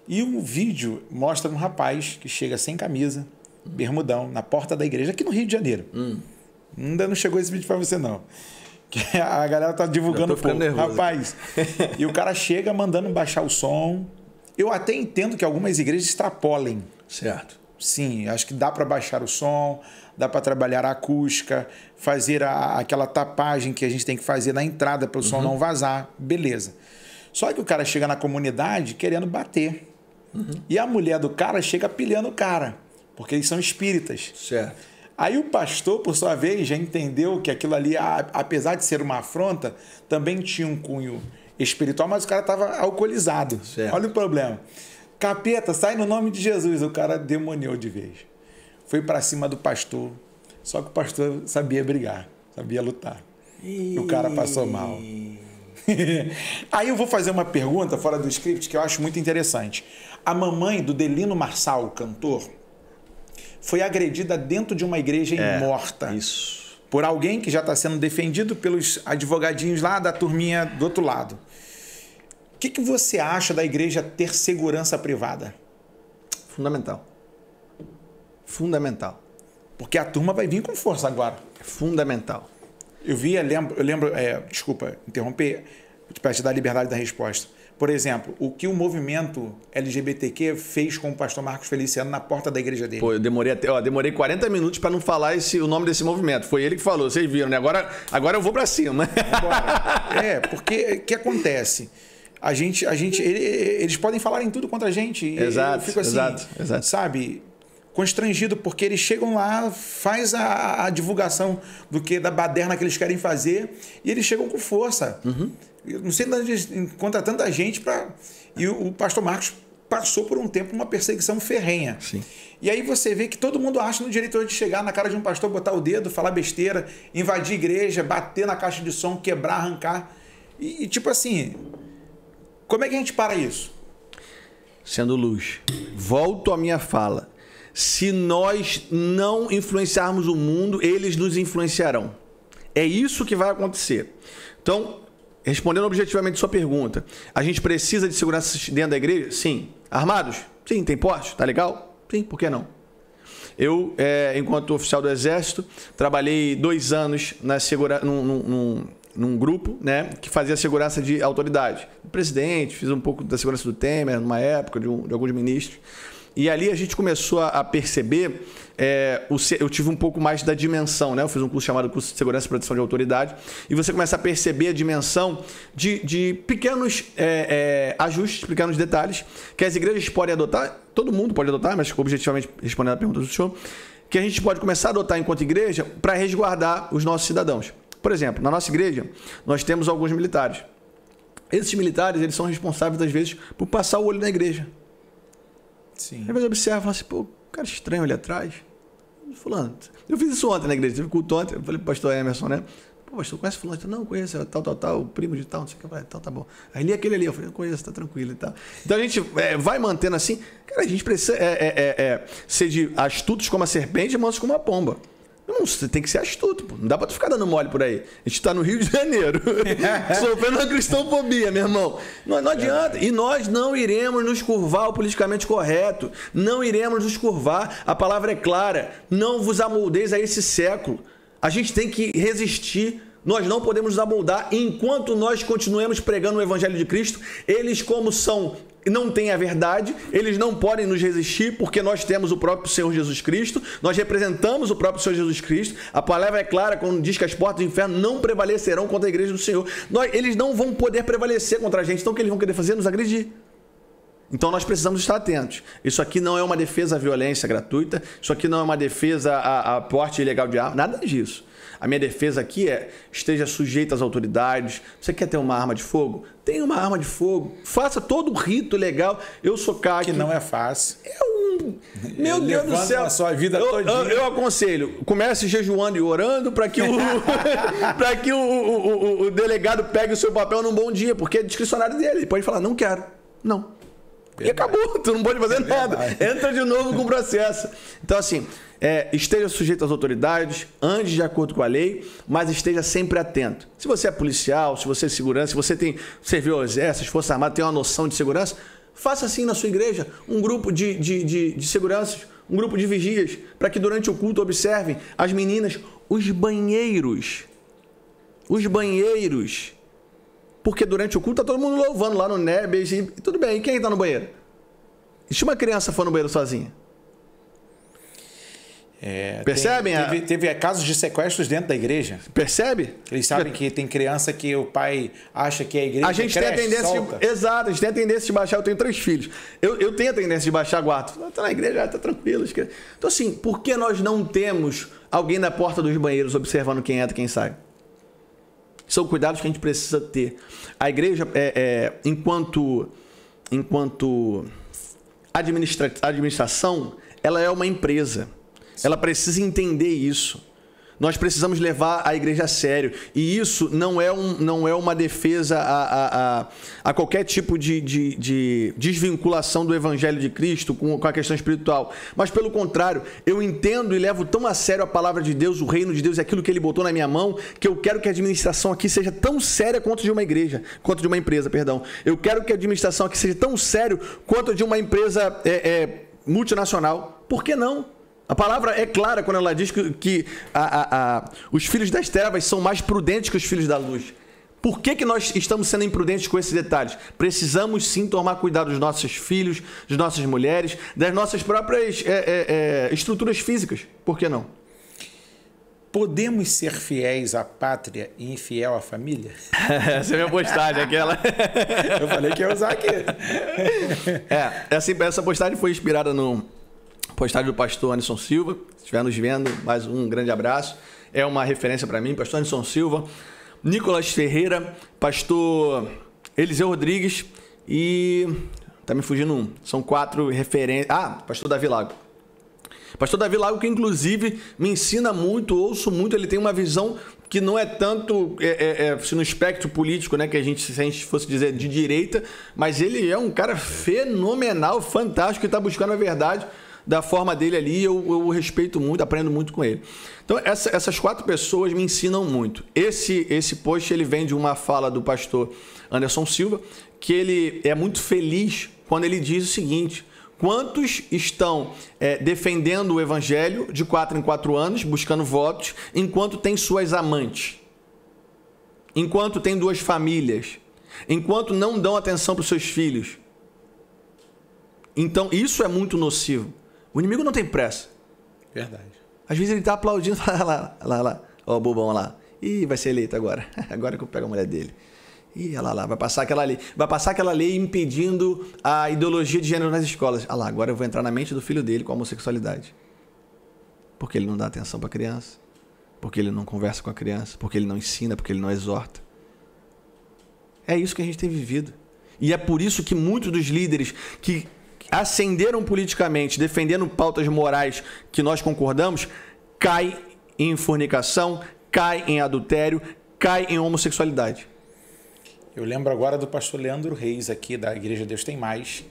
E um vídeo mostra um rapaz que chega sem camisa, bermudão, na porta da igreja, aqui no Rio de Janeiro. Ainda não chegou esse vídeo para você, não. Que a galera tá divulgando um pouco. Rapaz, e o cara chega mandando baixar o som. Eu até entendo que algumas igrejas extrapolem. Certo. Sim, acho que dá para baixar o som, dá para trabalhar a acústica, fazer aquela tapagem que a gente tem que fazer na entrada para o som não vazar. Beleza. Só que o cara chega na comunidade querendo bater. E a mulher do cara chega pilhando o cara, porque eles são espíritas. Certo. Aí o pastor, por sua vez, já entendeu que aquilo ali, apesar de ser uma afronta, também tinha um cunho espiritual, mas o cara estava alcoolizado. Certo. Olha o problema. Capeta, sai no nome de Jesus. O cara demoniou de vez. Foi para cima do pastor. Só que o pastor sabia brigar, sabia lutar. E o cara passou mal. Aí eu vou fazer uma pergunta fora do script que eu acho muito interessante. A mamãe do Delino Marçal, cantor, foi agredida dentro de uma igreja morta. Isso. Por alguém que já está sendo defendido pelos advogadinhos lá da turminha do outro lado. O que você acha da igreja ter segurança privada? Fundamental. Fundamental. Porque a turma vai vir com força agora. Fundamental. Eu lembro, desculpa interromper, para te dar a liberdade da resposta. Por exemplo, o que o movimento LGBTQ fez com o pastor Marcos Feliciano na porta da igreja dele. Pô, eu demorei 40 minutos para não falar o nome desse movimento. Foi ele que falou, vocês viram, né? Agora eu vou para cima. Porque o que acontece? Eles podem falar em tudo contra a gente. Exato, eu fico assim, exato. sabe? constrangido, porque eles chegam lá, faz a divulgação da baderna que eles querem fazer, e eles chegam com força. Eu não sei onde eles encontram tanta gente E o pastor Marcos passou por um tempo uma perseguição ferrenha. Sim. E aí você vê que todo mundo acha no direito de chegar na cara de um pastor, botar o dedo, falar besteira, invadir igreja, bater na caixa de som, quebrar, arrancar. E tipo assim, como é que a gente para isso? Sendo luz. Volto à minha fala. Se nós não influenciarmos o mundo, eles nos influenciarão. É isso que vai acontecer. Então, respondendo objetivamente a sua pergunta, a gente precisa de segurança dentro da igreja? Sim. Armados? Sim. Tem porte? Tá legal? Sim. Por que não? Eu, enquanto oficial do Exército, trabalhei 2 anos num grupo, né, que fazia segurança de autoridade. O presidente, fiz um pouco da segurança do Temer, numa época, de alguns ministros. E ali a gente começou a perceber, eu tive um pouco mais da dimensão, né? Eu fiz um curso chamado Curso de Segurança e Proteção de Autoridade, e você começa a perceber a dimensão de pequenos ajustes, pequenos detalhes, que as igrejas podem adotar, todo mundo pode adotar, mas objetivamente respondendo a pergunta do senhor, que a gente pode começar a adotar enquanto igreja para resguardar os nossos cidadãos. Por exemplo, na nossa igreja, nós temos alguns militares. Esses militares, eles são responsáveis, às vezes, por passar o olho na igreja. Sim. Às vezes eu observo e falo assim, pô, cara estranho ali atrás. Fulano. Eu fiz isso ontem na igreja, teve culto ontem, eu falei pro pastor Emerson, né? Pô, pastor, conhece fulano? Não, conheço, tal, o primo de tal, não sei o que. Então tá bom. Aí li aquele ali, eu falei, não conheço, tá tranquilo e tal. Então a gente vai mantendo assim, cara, a gente precisa ser de astutos como a serpente e mansos como a pomba. Não, você tem que ser astuto, pô. Não dá pra tu ficar dando mole por aí. A gente tá no Rio de Janeiro, sofrendo uma cristãofobia, meu irmão. Não adianta. E nós não iremos nos curvar ao politicamente correto. Não iremos nos curvar. A palavra é clara. Não vos amoldeis a esse século. A gente tem que resistir. Nós não podemos nos amoldar enquanto nós continuemos pregando o Evangelho de Cristo. Eles, como não têm a verdade, eles não podem nos resistir, porque nós temos o próprio Senhor Jesus Cristo, nós representamos o próprio Senhor Jesus Cristo. A palavra é clara quando diz que as portas do inferno não prevalecerão contra a igreja do Senhor. Eles não vão poder prevalecer contra a gente, então o que eles vão querer fazer? Nos agredir. Então nós precisamos estar atentos. Isso aqui não é uma defesa à violência gratuita, isso aqui não é uma defesa a porte ilegal de arma, nada disso. A minha defesa aqui esteja sujeito às autoridades. Você quer ter uma arma de fogo? Tenha uma arma de fogo. Faça todo o rito legal. Eu sou CAC. Que não é fácil. Meu Deus do céu. A sua vida todinha. Eu aconselho, comece jejuando e orando para que o delegado pegue o seu papel num bom dia, porque é discricionário dele. Ele pode falar, não quero. Não. E acabou, tu não pode fazer nada. Entra de novo com o processo. Então, assim, esteja sujeito às autoridades, ande de acordo com a lei, mas esteja sempre atento. Se você é policial, se você é segurança, se você serviu ao exército, Forças Armadas, tem uma noção de segurança, faça assim na sua igreja, um grupo de seguranças, um grupo de vigias, para que durante o culto observem as meninas, os banheiros. Porque durante o culto tá todo mundo louvando lá no Nebes e tudo bem. E quem está no banheiro? E se uma criança for no banheiro sozinha? Percebem? Teve casos de sequestros dentro da igreja. Percebe? Eles sabem que tem criança que o pai acha que é a igreja. A gente tem a tendência Exato, a gente tem a tendência de baixar. Eu tenho 3 filhos. Eu tenho a tendência de baixar guarda. Tá na igreja, tá tranquilo. Então, assim, por que nós não temos alguém na porta dos banheiros observando quem entra e quem sai? São cuidados que a gente precisa ter. A igreja, enquanto administração, ela é uma empresa. Ela precisa entender isso. Nós precisamos levar a igreja a sério. E isso não é uma defesa a qualquer tipo de desvinculação do Evangelho de Cristo com a questão espiritual. Mas, pelo contrário, eu entendo e levo tão a sério a palavra de Deus, o reino de Deus e aquilo que Ele botou na minha mão, que eu quero que a administração aqui seja tão séria quanto de uma igreja, quanto de uma empresa, perdão. Eu quero que a administração aqui seja tão séria quanto de uma empresa multinacional. Por que não? A palavra é clara quando ela diz que os filhos das trevas são mais prudentes que os filhos da luz. Por que nós estamos sendo imprudentes com esses detalhes? Precisamos sim tomar cuidado dos nossos filhos, das nossas mulheres, das nossas próprias estruturas físicas. Por que não? Podemos ser fiéis à pátria e infiel à família? Essa é a minha postagem, aquela. Eu falei que ia usar aqui. Essa postagem foi inspirada postagem do pastor Anderson Silva. Se estiver nos vendo, mais um grande abraço. É uma referência para mim, pastor Anderson Silva, Nicolas Ferreira, pastor Eliseu Rodrigues e... tá me fugindo um. São 4 referências. Pastor Davi Lago. Pastor Davi Lago, que inclusive me ensina muito, ouço muito, ele tem uma visão que não é tanto no espectro político, né, que se a gente fosse dizer de direita, mas ele é um cara fenomenal, fantástico, que está buscando a verdade da forma dele ali. Eu respeito muito, aprendo muito com ele. Então, essas 4 pessoas me ensinam muito. Esse post ele vem de uma fala do pastor Anderson Silva, que ele é muito feliz quando ele diz o seguinte: quantos estão defendendo o evangelho de 4 em 4 anos, buscando votos, enquanto tem suas amantes, enquanto tem 2 famílias, enquanto não dão atenção para os seus filhos? Então, isso é muito nocivo. O inimigo não tem pressa. Verdade. Às vezes ele está aplaudindo, lá, ó, o bobão lá. Ih, vai ser eleito agora. Agora que eu pego a mulher dele. Ih, olha lá, vai passar aquela lei. Vai passar aquela lei impedindo a ideologia de gênero nas escolas. Olha lá, agora eu vou entrar na mente do filho dele com a homossexualidade. Porque ele não dá atenção para a criança. Porque ele não conversa com a criança. Porque ele não ensina, porque ele não exorta. É isso que a gente tem vivido. E é por isso que muitos dos líderes que ascenderam politicamente, defendendo pautas morais que nós concordamos, caem em fornicação, caem em adultério, caem em homossexualidade. Eu lembro agora do pastor Leandro Reis, aqui da Igreja Deus Tem Mais,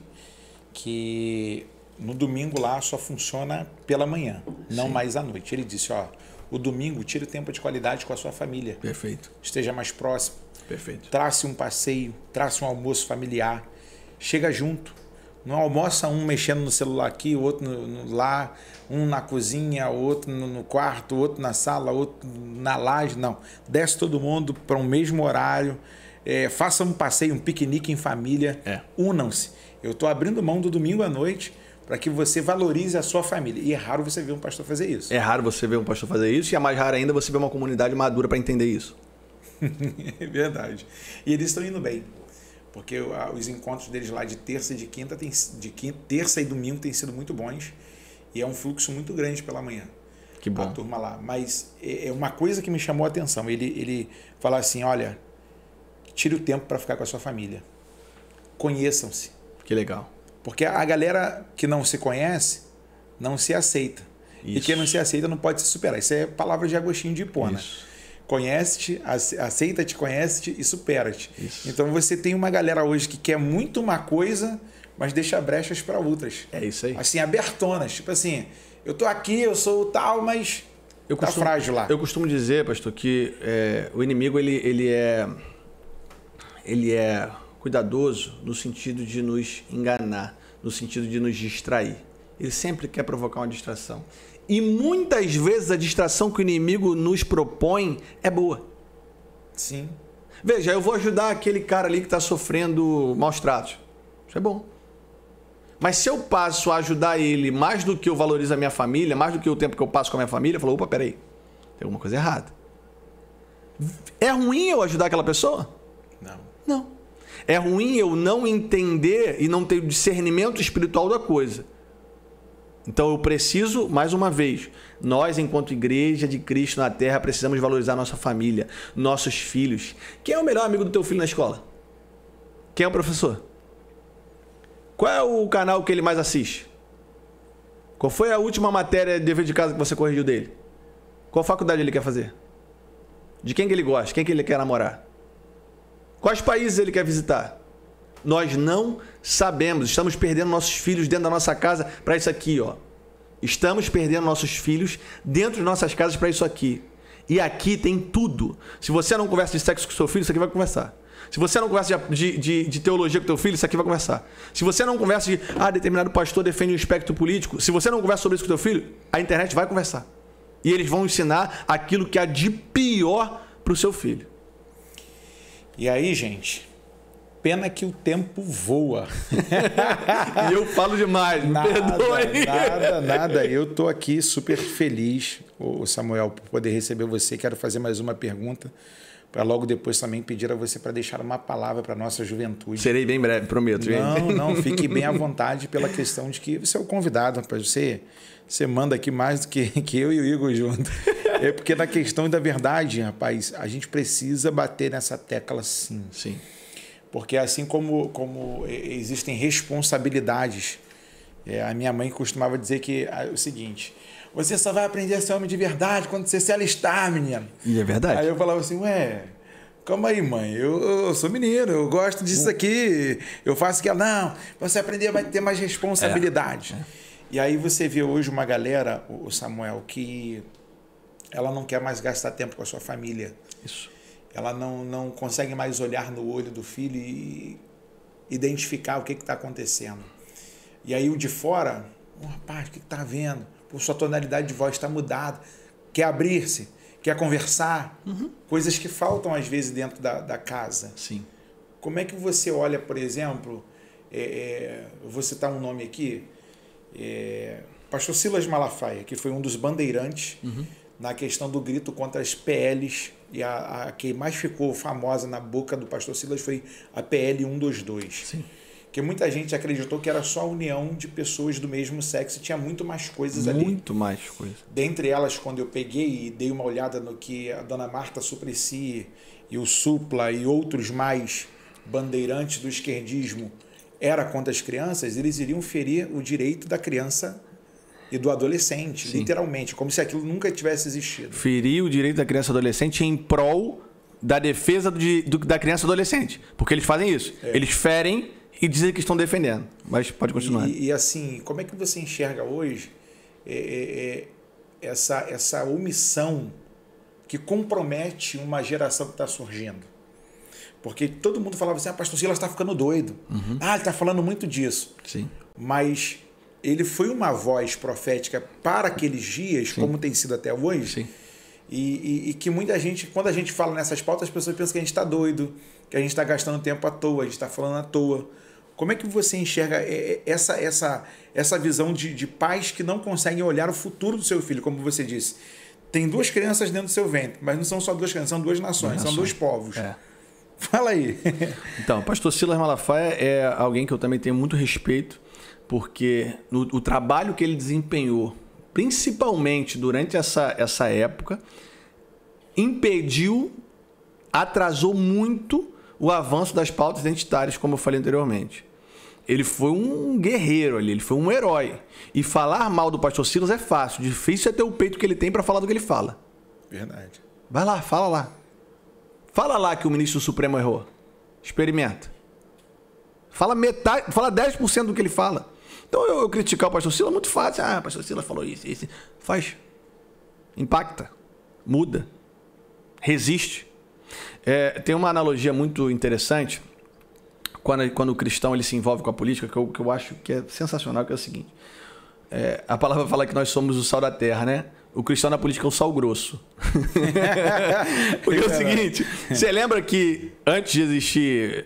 que no domingo lá só funciona pela manhã, não mais à noite. Ele disse, o domingo tira o tempo de qualidade com a sua família. Perfeito. Esteja mais próximo. Perfeito. Trace um passeio, trace um almoço familiar, chega junto. Não almoça um mexendo no celular aqui, o outro lá, um na cozinha, o outro no quarto, o outro na sala, o outro na laje. Não. Desce todo mundo para um mesmo horário. Faça um passeio, um piquenique em família. Unam-se. Eu estou abrindo mão do domingo à noite para que você valorize a sua família. E é raro você ver um pastor fazer isso. É raro você ver um pastor fazer isso, e é mais raro ainda você ver uma comunidade madura para entender isso. É verdade. E eles estão indo bem. Porque os encontros deles lá de terça e de quinta, terça e domingo têm sido muito bons. E é um fluxo muito grande pela manhã. Que bom. A turma lá. Mas é uma coisa que me chamou a atenção. Ele fala assim, olha, tire o tempo para ficar com a sua família. Conheçam-se. Que legal. Porque a galera que não se conhece, não se aceita. Isso. E quem não se aceita não pode se superar. Isso é palavra de Agostinho de Hipona. Isso. Conhece-te, aceita-te, conhece-te e supera-te. Então você tem uma galera hoje que quer muito uma coisa, mas deixa brechas para outras. É isso aí. Assim, abertonas. Tipo assim, eu tô aqui, eu sou tal, mas tá frágil lá. Eu costumo dizer, pastor, que o inimigo ele é cuidadoso no sentido de nos enganar, no sentido de nos distrair. Ele sempre quer provocar uma distração. E muitas vezes a distração que o inimigo nos propõe é boa. Sim. Veja, eu vou ajudar aquele cara ali que está sofrendo maus tratos. Isso é bom. Mas se eu passo a ajudar ele mais do que eu valorizo a minha família, mais do que o tempo que eu passo com a minha família, eu falo, opa, peraí, tem alguma coisa errada. É ruim eu ajudar aquela pessoa? Não. É ruim eu não entender e não ter o discernimento espiritual da coisa. Então eu preciso, mais uma vez, nós enquanto igreja de Cristo na Terra precisamos valorizar nossa família, nossos filhos. Quem é o melhor amigo do teu filho na escola? Quem é o professor? Qual é o canal que ele mais assiste? Qual foi a última matéria de dever de casa que você corrigiu dele? Qual faculdade ele quer fazer? De quem que ele gosta? Quem que ele quer namorar? Quais países ele quer visitar? Nós não sabemos. Estamos perdendo nossos filhos dentro da nossa casa para isso aqui, ó. Estamos perdendo nossos filhos dentro de nossas casas para isso aqui. E aqui tem tudo. Se você não conversa de sexo com seu filho, isso aqui vai conversar. Se você não conversa de teologia com teu filho, isso aqui vai conversar. Se você não conversa de determinado pastor defende um espectro político, se você não conversa sobre isso com teu filho, a internet vai conversar. E eles vão ensinar aquilo que há de pior para o seu filho. E aí, gente, Pena que o tempo voa. E eu falo demais, me perdoe. Nada. Eu estou aqui super feliz, Samuel, por poder receber você. Quero fazer mais uma pergunta, para logo depois também pedir a você para deixar uma palavra para a nossa juventude. Serei bem breve, prometo. Não, fique bem à vontade pela questão de que você é o convidado, rapaz. Você manda aqui mais do que eu e o Igor junto. É porque na questão da verdade, rapaz, a gente precisa bater nessa tecla sim. Sim. Porque assim como existem responsabilidades, a minha mãe costumava dizer que é o seguinte: você só vai aprender a ser homem de verdade quando você se alistar, menino. E é verdade. Aí eu falava assim, calma aí, mãe, eu sou menino, eu gosto disso aqui, eu faço aquilo. Não, você aprender vai ter mais responsabilidade. E aí você vê hoje uma galera, o Samuel, que ela não quer mais gastar tempo com a sua família. Isso. Ela não consegue mais olhar no olho do filho e identificar o que está acontecendo. E aí o de fora, rapaz, o que está vendo? Sua tonalidade de voz está mudada. Quer abrir-se, quer conversar. Coisas que faltam às vezes dentro da casa. Sim. Como é que você olha, por exemplo, eu vou citar um nome aqui, Pastor Silas Malafaia, que foi um dos bandeirantes na questão do grito contra as PLs, e a que mais ficou famosa na boca do pastor Silas foi a PL 122. Sim. Que muita gente acreditou que era só a união de pessoas do mesmo sexo, e tinha muito mais coisas ali. Muito mais coisas. Dentre elas, quando eu peguei e dei uma olhada no que a dona Marta Suplicy e o Supla e outros mais bandeirantes do esquerdismo era contra as crianças, eles iriam ferir o direito da criança e do adolescente, sim, literalmente, como se aquilo nunca tivesse existido. Ferir o direito da criança e do adolescente em prol da defesa da criança e do adolescente. Porque eles fazem isso. Eles ferem e dizem que estão defendendo. Mas pode continuar. E assim, como é que você enxerga hoje essa omissão que compromete uma geração que está surgindo? Porque todo mundo falava assim, pastor Silas está ficando doido. Ele está falando muito disso. Sim. Mas ele foi uma voz profética para aqueles dias, sim, como tem sido até hoje. Sim. E que muita gente, quando a gente fala nessas pautas, as pessoas pensam que a gente está doido, que a gente está gastando tempo à toa, a gente está falando à toa. Como é que você enxerga essa visão de pais que não conseguem olhar o futuro do seu filho, como você disse? Tem duas crianças dentro do seu ventre, mas não são só duas crianças, são duas nações, são dois povos. Fala aí. Então, o pastor Silas Malafaia é alguém que eu também tenho muito respeito, porque o trabalho que ele desempenhou, principalmente durante essa época, atrasou muito o avanço das pautas identitárias, como eu falei anteriormente. Ele foi um guerreiro ali, ele foi um herói. E falar mal do pastor Silas é fácil, difícil é ter o peito que ele tem para falar do que ele fala. Verdade. Vai lá, fala lá. Fala lá que o ministro Supremo errou. Experimenta. Fala 10% do que ele fala. Então eu criticar o pastor Silas é muito fácil. O pastor Silas falou isso. Faz. Impacta. Muda. Resiste. Tem uma analogia muito interessante quando o cristão ele se envolve com a política, que eu acho que é sensacional, que é o seguinte. A palavra fala que nós somos o sal da terra, né? O cristão na política é o sal grosso. Porque é o seguinte, você lembra que antes de existir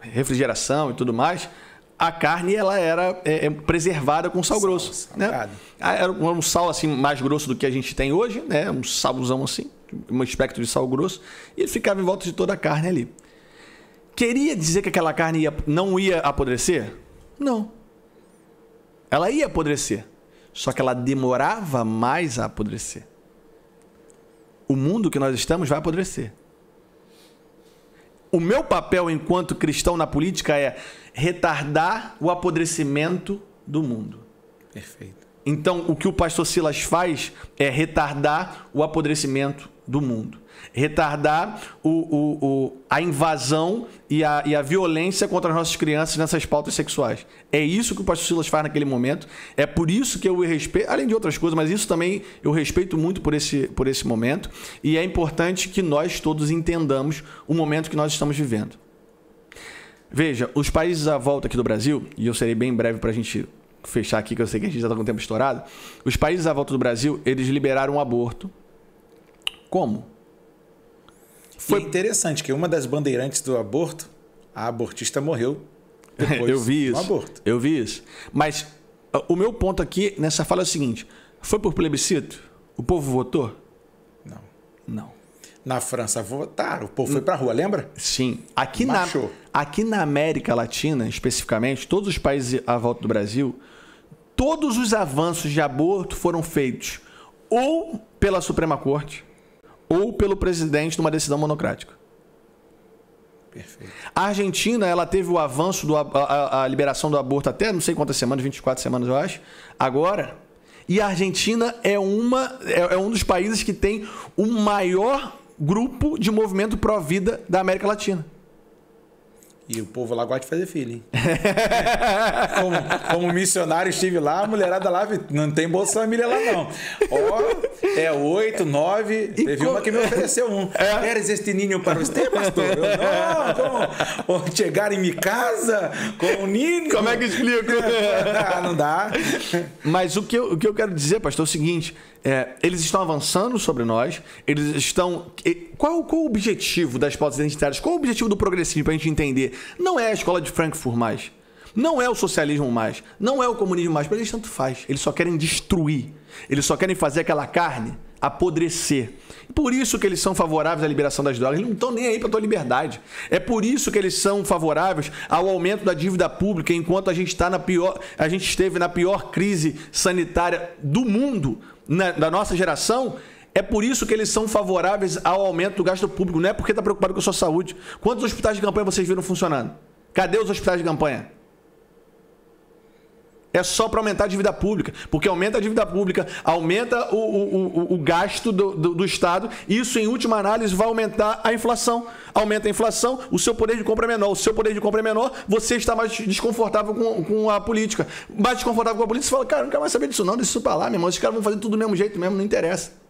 refrigeração e tudo mais, a carne ela era preservada com sal grosso. Né? Era um sal assim, mais grosso do que a gente tem hoje, né? Um salzão assim, um espectro de sal grosso, e ele ficava em volta de toda a carne ali. Queria dizer que aquela carne não ia apodrecer? Não. Ela ia apodrecer, só que ela demorava mais a apodrecer. O mundo que nós estamos vai apodrecer. O meu papel enquanto cristão na política é retardar o apodrecimento do mundo. Perfeito. Então, o que o pastor Silas faz é retardar o apodrecimento do mundo. Retardar a invasão e a violência contra as nossas crianças nessas pautas sexuais. É isso que o pastor Silas faz naquele momento. É por isso que eu respeito, além de outras coisas, mas isso também eu respeito muito por esse momento. E é importante que nós todos entendamos o momento que nós estamos vivendo. Veja, os países à volta aqui do Brasil, e eu serei bem breve para a gente fechar aqui, que eu sei que a gente já está com o tempo estourado. Os países à volta do Brasil, eles liberaram o aborto. Como? Foi interessante que uma das bandeirantes do aborto, a abortista morreu depois Eu vi do isso. aborto. Eu vi isso. Mas o meu ponto aqui nessa fala é o seguinte: foi por plebiscito? O povo votou? Não. Não. Na França votaram, o povo foi pra rua, lembra? Sim. Aqui na América Latina, especificamente, todos os países à volta do Brasil, todos os avanços de aborto foram feitos ou pela Suprema Corte ou pelo presidente numa decisão monocrática. Perfeito. A Argentina, ela teve o avanço, a liberação do aborto até não sei quantas semanas, 24 semanas eu acho, agora. E a Argentina é um dos países que tem o maior grupo de movimento pró-vida da América Latina. E o povo lá gosta de fazer filho, hein? como missionário estive lá, a mulherada lá não tem Bolsa Família lá, não. Ó, é 8, 9. Teve uma que me ofereceu um. Queres este ninho para você, pastor? Eu, não, como? Chegar em minha casa com um ninho? Como é que explica? Não dá. Mas o que eu quero dizer, pastor, é o seguinte: eles estão avançando sobre nós, eles estão... Qual o objetivo das pautas identitárias? Qual o objetivo do progressismo para a gente entender? Não é a escola de Frankfurt mais, não é o socialismo mais, não é o comunismo mais, para eles tanto faz. Eles só querem destruir, eles só querem fazer aquela carne apodrecer. Por isso que eles são favoráveis à liberação das drogas, eles não estão nem aí para a tua liberdade. É por isso que eles são favoráveis ao aumento da dívida pública, enquanto a gente esteve na pior crise sanitária do mundo, da nossa geração. É por isso que eles são favoráveis ao aumento do gasto público. Não é porque está preocupado com a sua saúde. Quantos hospitais de campanha vocês viram funcionando? Cadê os hospitais de campanha? É só para aumentar a dívida pública. Porque aumenta a dívida pública, aumenta o gasto do Estado. E isso, em última análise, vai aumentar a inflação. Aumenta a inflação, o seu poder de compra é menor. O seu poder de compra é menor, você está mais desconfortável com a política. Mais desconfortável com a política, você fala, cara, não quero mais saber disso não, deixa isso para lá, meu irmão. Esses caras vão fazer tudo do mesmo jeito mesmo, não interessa.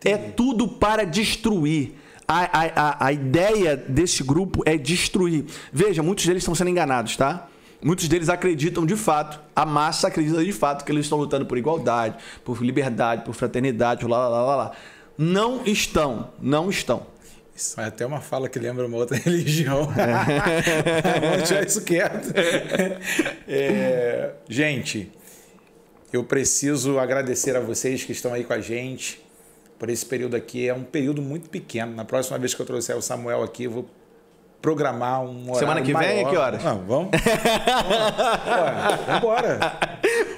É tudo para destruir. A ideia desse grupo é destruir. Veja, muitos deles estão sendo enganados, tá? Muitos deles acreditam de fato, a massa acredita de fato que eles estão lutando por igualdade, por liberdade, por fraternidade, por lá. Não estão. Isso é até uma fala que lembra uma outra religião. Vamos deixar isso quieto. Gente, eu preciso agradecer a vocês que estão aí com a gente por esse período aqui. É um período muito pequeno. Na próxima vez que eu trouxer o Samuel aqui, eu vou programar um horário semana que maior. vem, que horas? Não, vamos embora.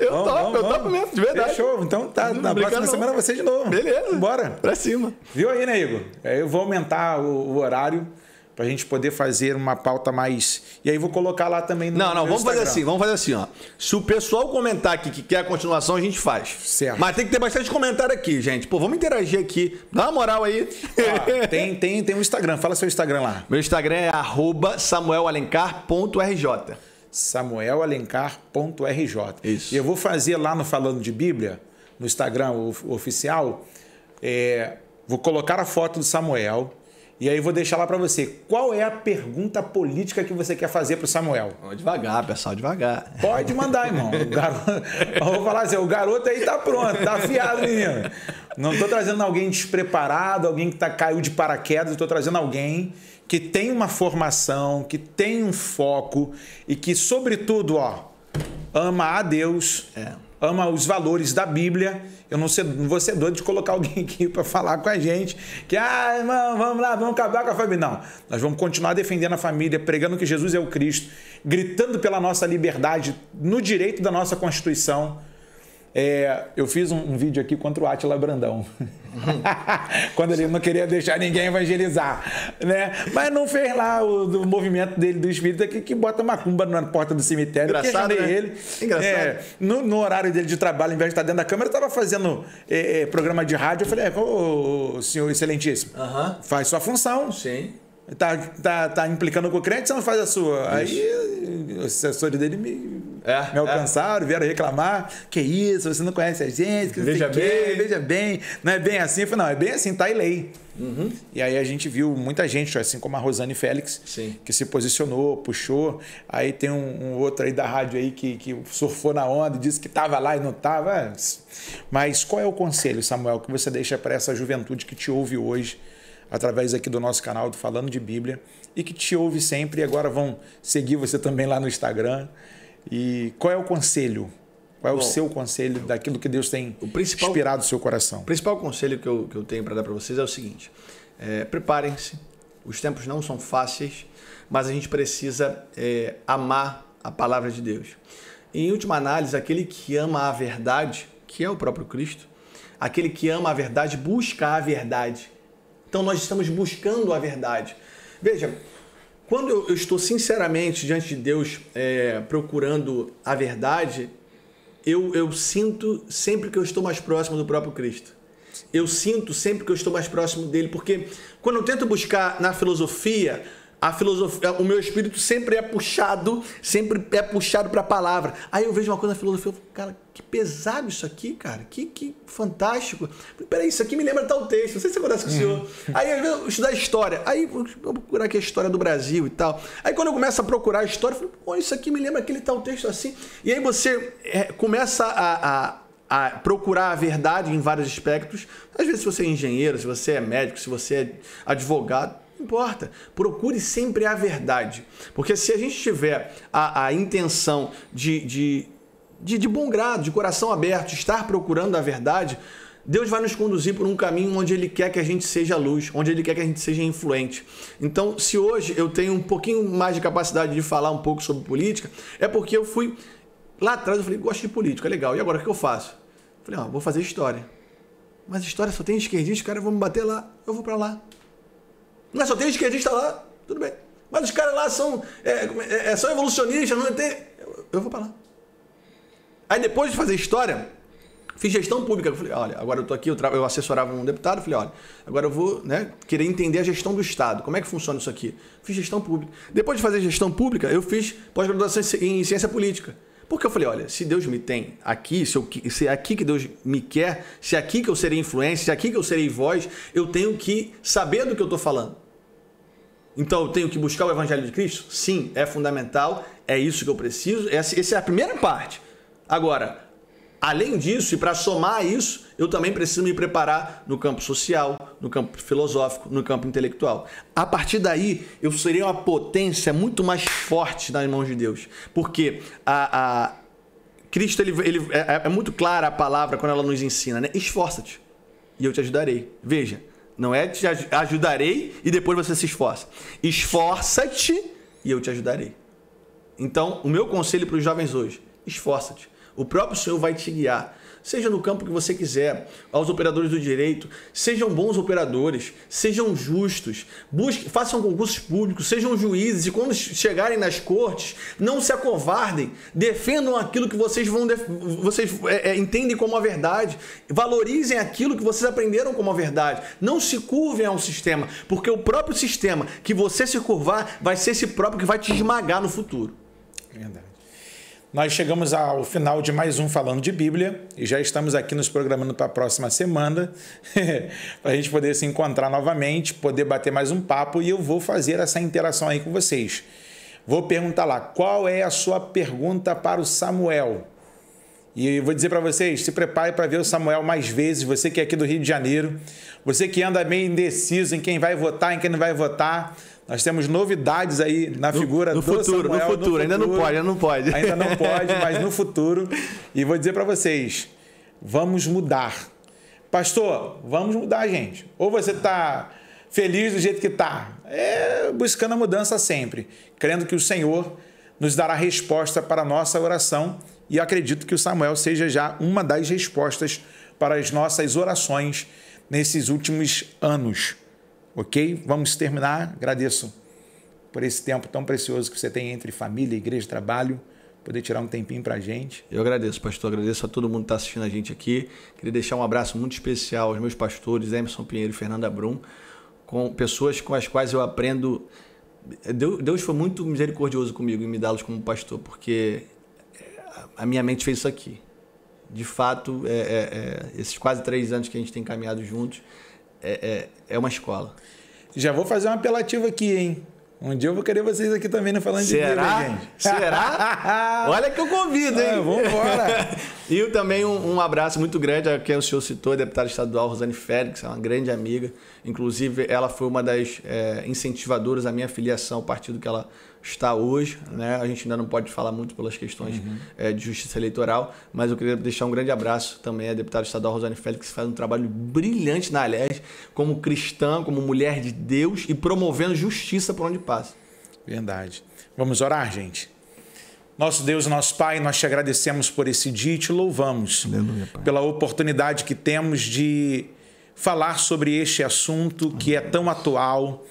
Eu topo mesmo, de verdade. Fechou. Então tá, na próxima semana vai ser de novo. Beleza. Bora. Pra cima. Viu aí, né, Igor? Eu vou aumentar o horário pra gente poder fazer uma pauta mais... E aí vou colocar lá também no vamos Instagram. fazer assim, ó. Se o pessoal comentar aqui que quer a continuação, a gente faz. Certo. Mas tem que ter bastante comentário aqui, gente. Pô, vamos interagir aqui. Dá uma moral aí. Tem um Instagram. Fala seu Instagram lá. Meu Instagram é @samuelalencar.rj. samuelalencar.rj. Isso. E eu vou fazer lá no Falando de Bíblia, no Instagram oficial, vou colocar a foto do Samuel. E aí vou deixar lá para você. Qual é a pergunta política que você quer fazer para o Samuel? Vamos devagar, pessoal, devagar. Pode mandar, irmão. Eu vou falar assim, o garoto aí tá pronto, tá afiado, menino. Não estou trazendo alguém despreparado, alguém que caiu de paraquedas. Estou trazendo alguém que tem uma formação, que tem um foco e que, sobretudo, ama a Deus, ama os valores da Bíblia. Eu não vou ser doido de colocar alguém aqui para falar com a gente que, irmão, vamos lá, vamos acabar com a família. Não, nós vamos continuar defendendo a família, pregando que Jesus é o Cristo, gritando pela nossa liberdade, no direito da nossa Constituição. Eu fiz um vídeo aqui contra o Átila Brandão, quando ele não queria deixar ninguém evangelizar, né? Mas não fez lá o movimento dele do Espírito aqui que bota macumba na porta do cemitério. Engraçado, eu questionei né? ele. Engraçado. No horário dele de trabalho, ao invés de estar dentro da câmera, ele estava fazendo programa de rádio. Eu falei, senhor excelentíssimo, faz sua função. Sim. Tá implicando com o crente, você não faz a sua. Isso. Aí os assessores dele me alcançaram, vieram reclamar. Que isso, você não conhece a gente, que veja bem. Não é bem assim? Eu falei, não, é bem assim, tá em lei. E aí a gente viu muita gente, assim como a Rosane Félix, sim, que se posicionou, puxou. Aí tem um outro aí da rádio aí que surfou na onda e disse que estava lá e não estava. Mas qual é o conselho, Samuel, que você deixa para essa juventude que te ouve hoje, através aqui do nosso canal do Falando de Bíblia e que te ouve sempre e agora vão seguir você também lá no Instagram. E qual é o conselho? Qual é o seu conselho daquilo que Deus tem inspirado o seu coração? O principal conselho que eu tenho para dar para vocês é o seguinte: preparem-se, os tempos não são fáceis, mas a gente precisa amar a palavra de Deus. Em última análise, aquele que ama a verdade, que é o próprio Cristo, aquele que ama a verdade busca a verdade. Então nós estamos buscando a verdade. Veja, quando eu estou sinceramente diante de Deus procurando a verdade, eu sinto sempre que eu estou mais próximo do próprio Cristo. Eu sinto sempre que eu estou mais próximo dele, porque quando eu tento buscar na filosofia, o meu espírito sempre é puxado para a palavra. Aí eu vejo uma coisa na filosofia, eu falo, cara, que pesado isso aqui, cara, que fantástico. Peraí, isso aqui me lembra tal texto, não sei se você acontece com o senhor. Aí eu estudar história, aí vou procurar aqui a história do Brasil e tal. Aí quando eu começo a procurar a história, eu falo, pô, isso aqui me lembra aquele tal texto assim. E aí você começa a procurar a verdade em vários aspectos. Às vezes se você é engenheiro, se você é médico, se você é advogado, não importa, procure sempre a verdade, porque se a gente tiver a intenção de bom grado, de coração aberto, estar procurando a verdade, Deus vai nos conduzir por um caminho onde Ele quer que a gente seja luz, onde Ele quer que a gente seja influente. Então, se hoje eu tenho um pouquinho mais de capacidade de falar um pouco sobre política, é porque eu fui, lá atrás eu falei, gosto de política, é legal, e agora o que eu faço? Eu falei, vou fazer história. Mas história só tem esquerdista, os caras vão me bater lá, eu vou para lá. Mas só tem esquerdista lá, tudo bem. Mas os caras lá são evolucionistas, não tem. Eu vou para lá. Aí depois de fazer história, fiz gestão pública. Eu falei, olha, agora eu estou aqui, eu assessorava um deputado, eu falei, olha, agora eu vou querer entender a gestão do Estado. Como é que funciona isso aqui? Fiz gestão pública. Depois de fazer gestão pública, eu fiz pós-graduação em ciência política. Porque eu falei, olha, se Deus me tem aqui, se é aqui que Deus me quer, se é aqui que eu serei influência, se é aqui que eu serei voz, eu tenho que saber do que eu estou falando. Então eu tenho que buscar o Evangelho de Cristo? Sim, é fundamental, é isso que eu preciso, essa é a primeira parte. Agora, além disso, e para somar isso, eu também preciso me preparar no campo social, no campo filosófico, no campo intelectual. A partir daí, eu serei uma potência muito mais forte nas mãos de Deus. Porque Cristo, é muito clara a palavra quando ela nos ensina, né? Esforça-te e eu te ajudarei. Veja, não é te ajudarei e depois você se esforça. Esforça-te e eu te ajudarei. Então, o meu conselho para os jovens hoje, esforça-te. O próprio Senhor vai te guiar. Seja no campo que você quiser, aos operadores do direito, sejam bons operadores, sejam justos, façam concursos públicos, sejam juízes e quando chegarem nas cortes, não se acovardem, defendam aquilo que vocês entendem como a verdade, valorizem aquilo que vocês aprenderam como a verdade, não se curvem ao sistema, porque o próprio sistema que você se curvar vai ser esse próprio que vai te esmagar no futuro. Verdade. Nós chegamos ao final de mais um Falando de Bíblia e já estamos aqui nos programando para a próxima semana para a gente poder se encontrar novamente, poder bater mais um papo e eu vou fazer essa interação aí com vocês. Vou perguntar lá, qual é a sua pergunta para o Samuel? E vou dizer para vocês, se prepare para ver o Samuel mais vezes, você que é aqui do Rio de Janeiro, você que anda meio indeciso em quem vai votar, em quem não vai votar. Nós temos novidades aí na figura do Samuel. No futuro, ainda não pode. Ainda não pode, mas no futuro. E vou dizer para vocês, vamos mudar. Pastor, vamos mudar, gente. Ou você está feliz do jeito que está, buscando a mudança sempre, crendo que o Senhor nos dará resposta para a nossa oração. E acredito que o Samuel seja já uma das respostas para as nossas orações nesses últimos anos. Ok? Vamos terminar. Agradeço por esse tempo tão precioso que você tem entre família, igreja e trabalho, poder tirar um tempinho para a gente. Eu agradeço, pastor. Agradeço a todo mundo que está assistindo a gente aqui. Queria deixar um abraço muito especial aos meus pastores, Emerson Pinheiro e Fernanda Brum, com pessoas com as quais eu aprendo. Deus foi muito misericordioso comigo em me dá-los como pastor, porque a minha mente fez isso aqui. De fato, esses quase 3 anos que a gente tem caminhado juntos, é uma escola. Já vou fazer um apelativo aqui, hein? Um dia eu vou querer vocês aqui também no Falando de Bíblia, gente. Será? Olha que eu convido, hein? Vamos embora. E também um abraço muito grande a quem o senhor citou, a deputada estadual Rosane Félix, é uma grande amiga. Inclusive, ela foi uma das incentivadoras à minha filiação ao partido que ela está hoje, né? A gente ainda não pode falar muito pelas questões de justiça eleitoral, mas eu queria deixar um grande abraço também à deputada estadual Rosane Félix, que faz um trabalho brilhante na Alerj, como cristã, como mulher de Deus e promovendo justiça por onde passa. Verdade. Vamos orar, gente? Nosso Deus, nosso Pai, nós te agradecemos por esse dia e te louvamos. Aleluia, Pai. Pela oportunidade que temos de falar sobre este assunto que é tão atual.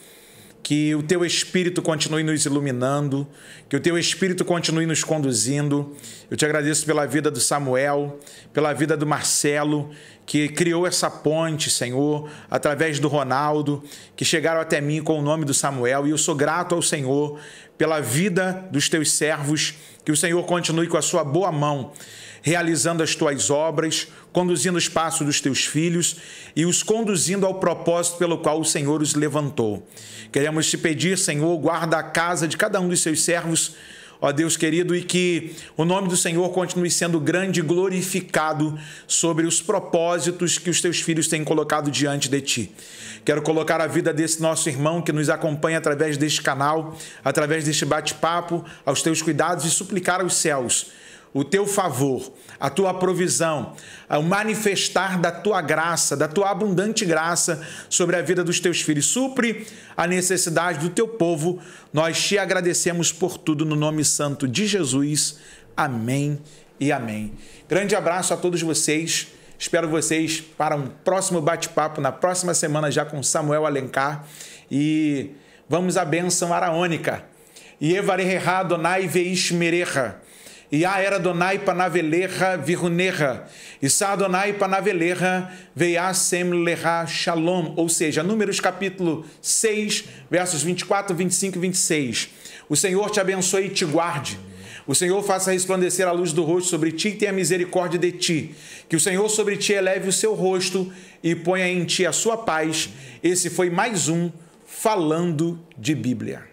Que o Teu Espírito continue nos iluminando, que o Teu Espírito continue nos conduzindo. Eu te agradeço pela vida do Samuel, pela vida do Marcelo, que criou essa ponte, Senhor, através do Ronaldo, que chegaram até mim com o nome do Samuel. E eu sou grato ao Senhor pela vida dos Teus servos, que o Senhor continue com a sua boa mão, realizando as Tuas obras, conduzindo os passos dos Teus filhos e os conduzindo ao propósito pelo qual o Senhor os levantou. Queremos te pedir, Senhor, guarda a casa de cada um dos seus servos, ó Deus querido, e que o nome do Senhor continue sendo grande e glorificado sobre os propósitos que os teus filhos têm colocado diante de ti. Quero colocar a vida desse nosso irmão que nos acompanha através deste canal, através deste bate-papo, aos teus cuidados e suplicar aos céus o teu favor, a tua provisão, o manifestar da tua graça, da tua abundante graça sobre a vida dos teus filhos. Supre a necessidade do teu povo. Nós te agradecemos por tudo no nome santo de Jesus. Amém e amém. Grande abraço a todos vocês. Espero vocês para um próximo bate-papo na próxima semana já com Samuel Alencar. E vamos à bênção araônica. Yevareha Adonai veishmerecha. Ia era Adonai panavelecha virunecha. Issa Adonai panavelecha veiasem lecha shalom. Ou seja, Números capítulo 6, versos 24, 25 e 26. O Senhor te abençoe e te guarde. O Senhor faça resplandecer a luz do rosto sobre ti e tenha misericórdia de ti. Que o Senhor sobre ti eleve o seu rosto e ponha em ti a sua paz. Esse foi mais um Falando de Bíblia.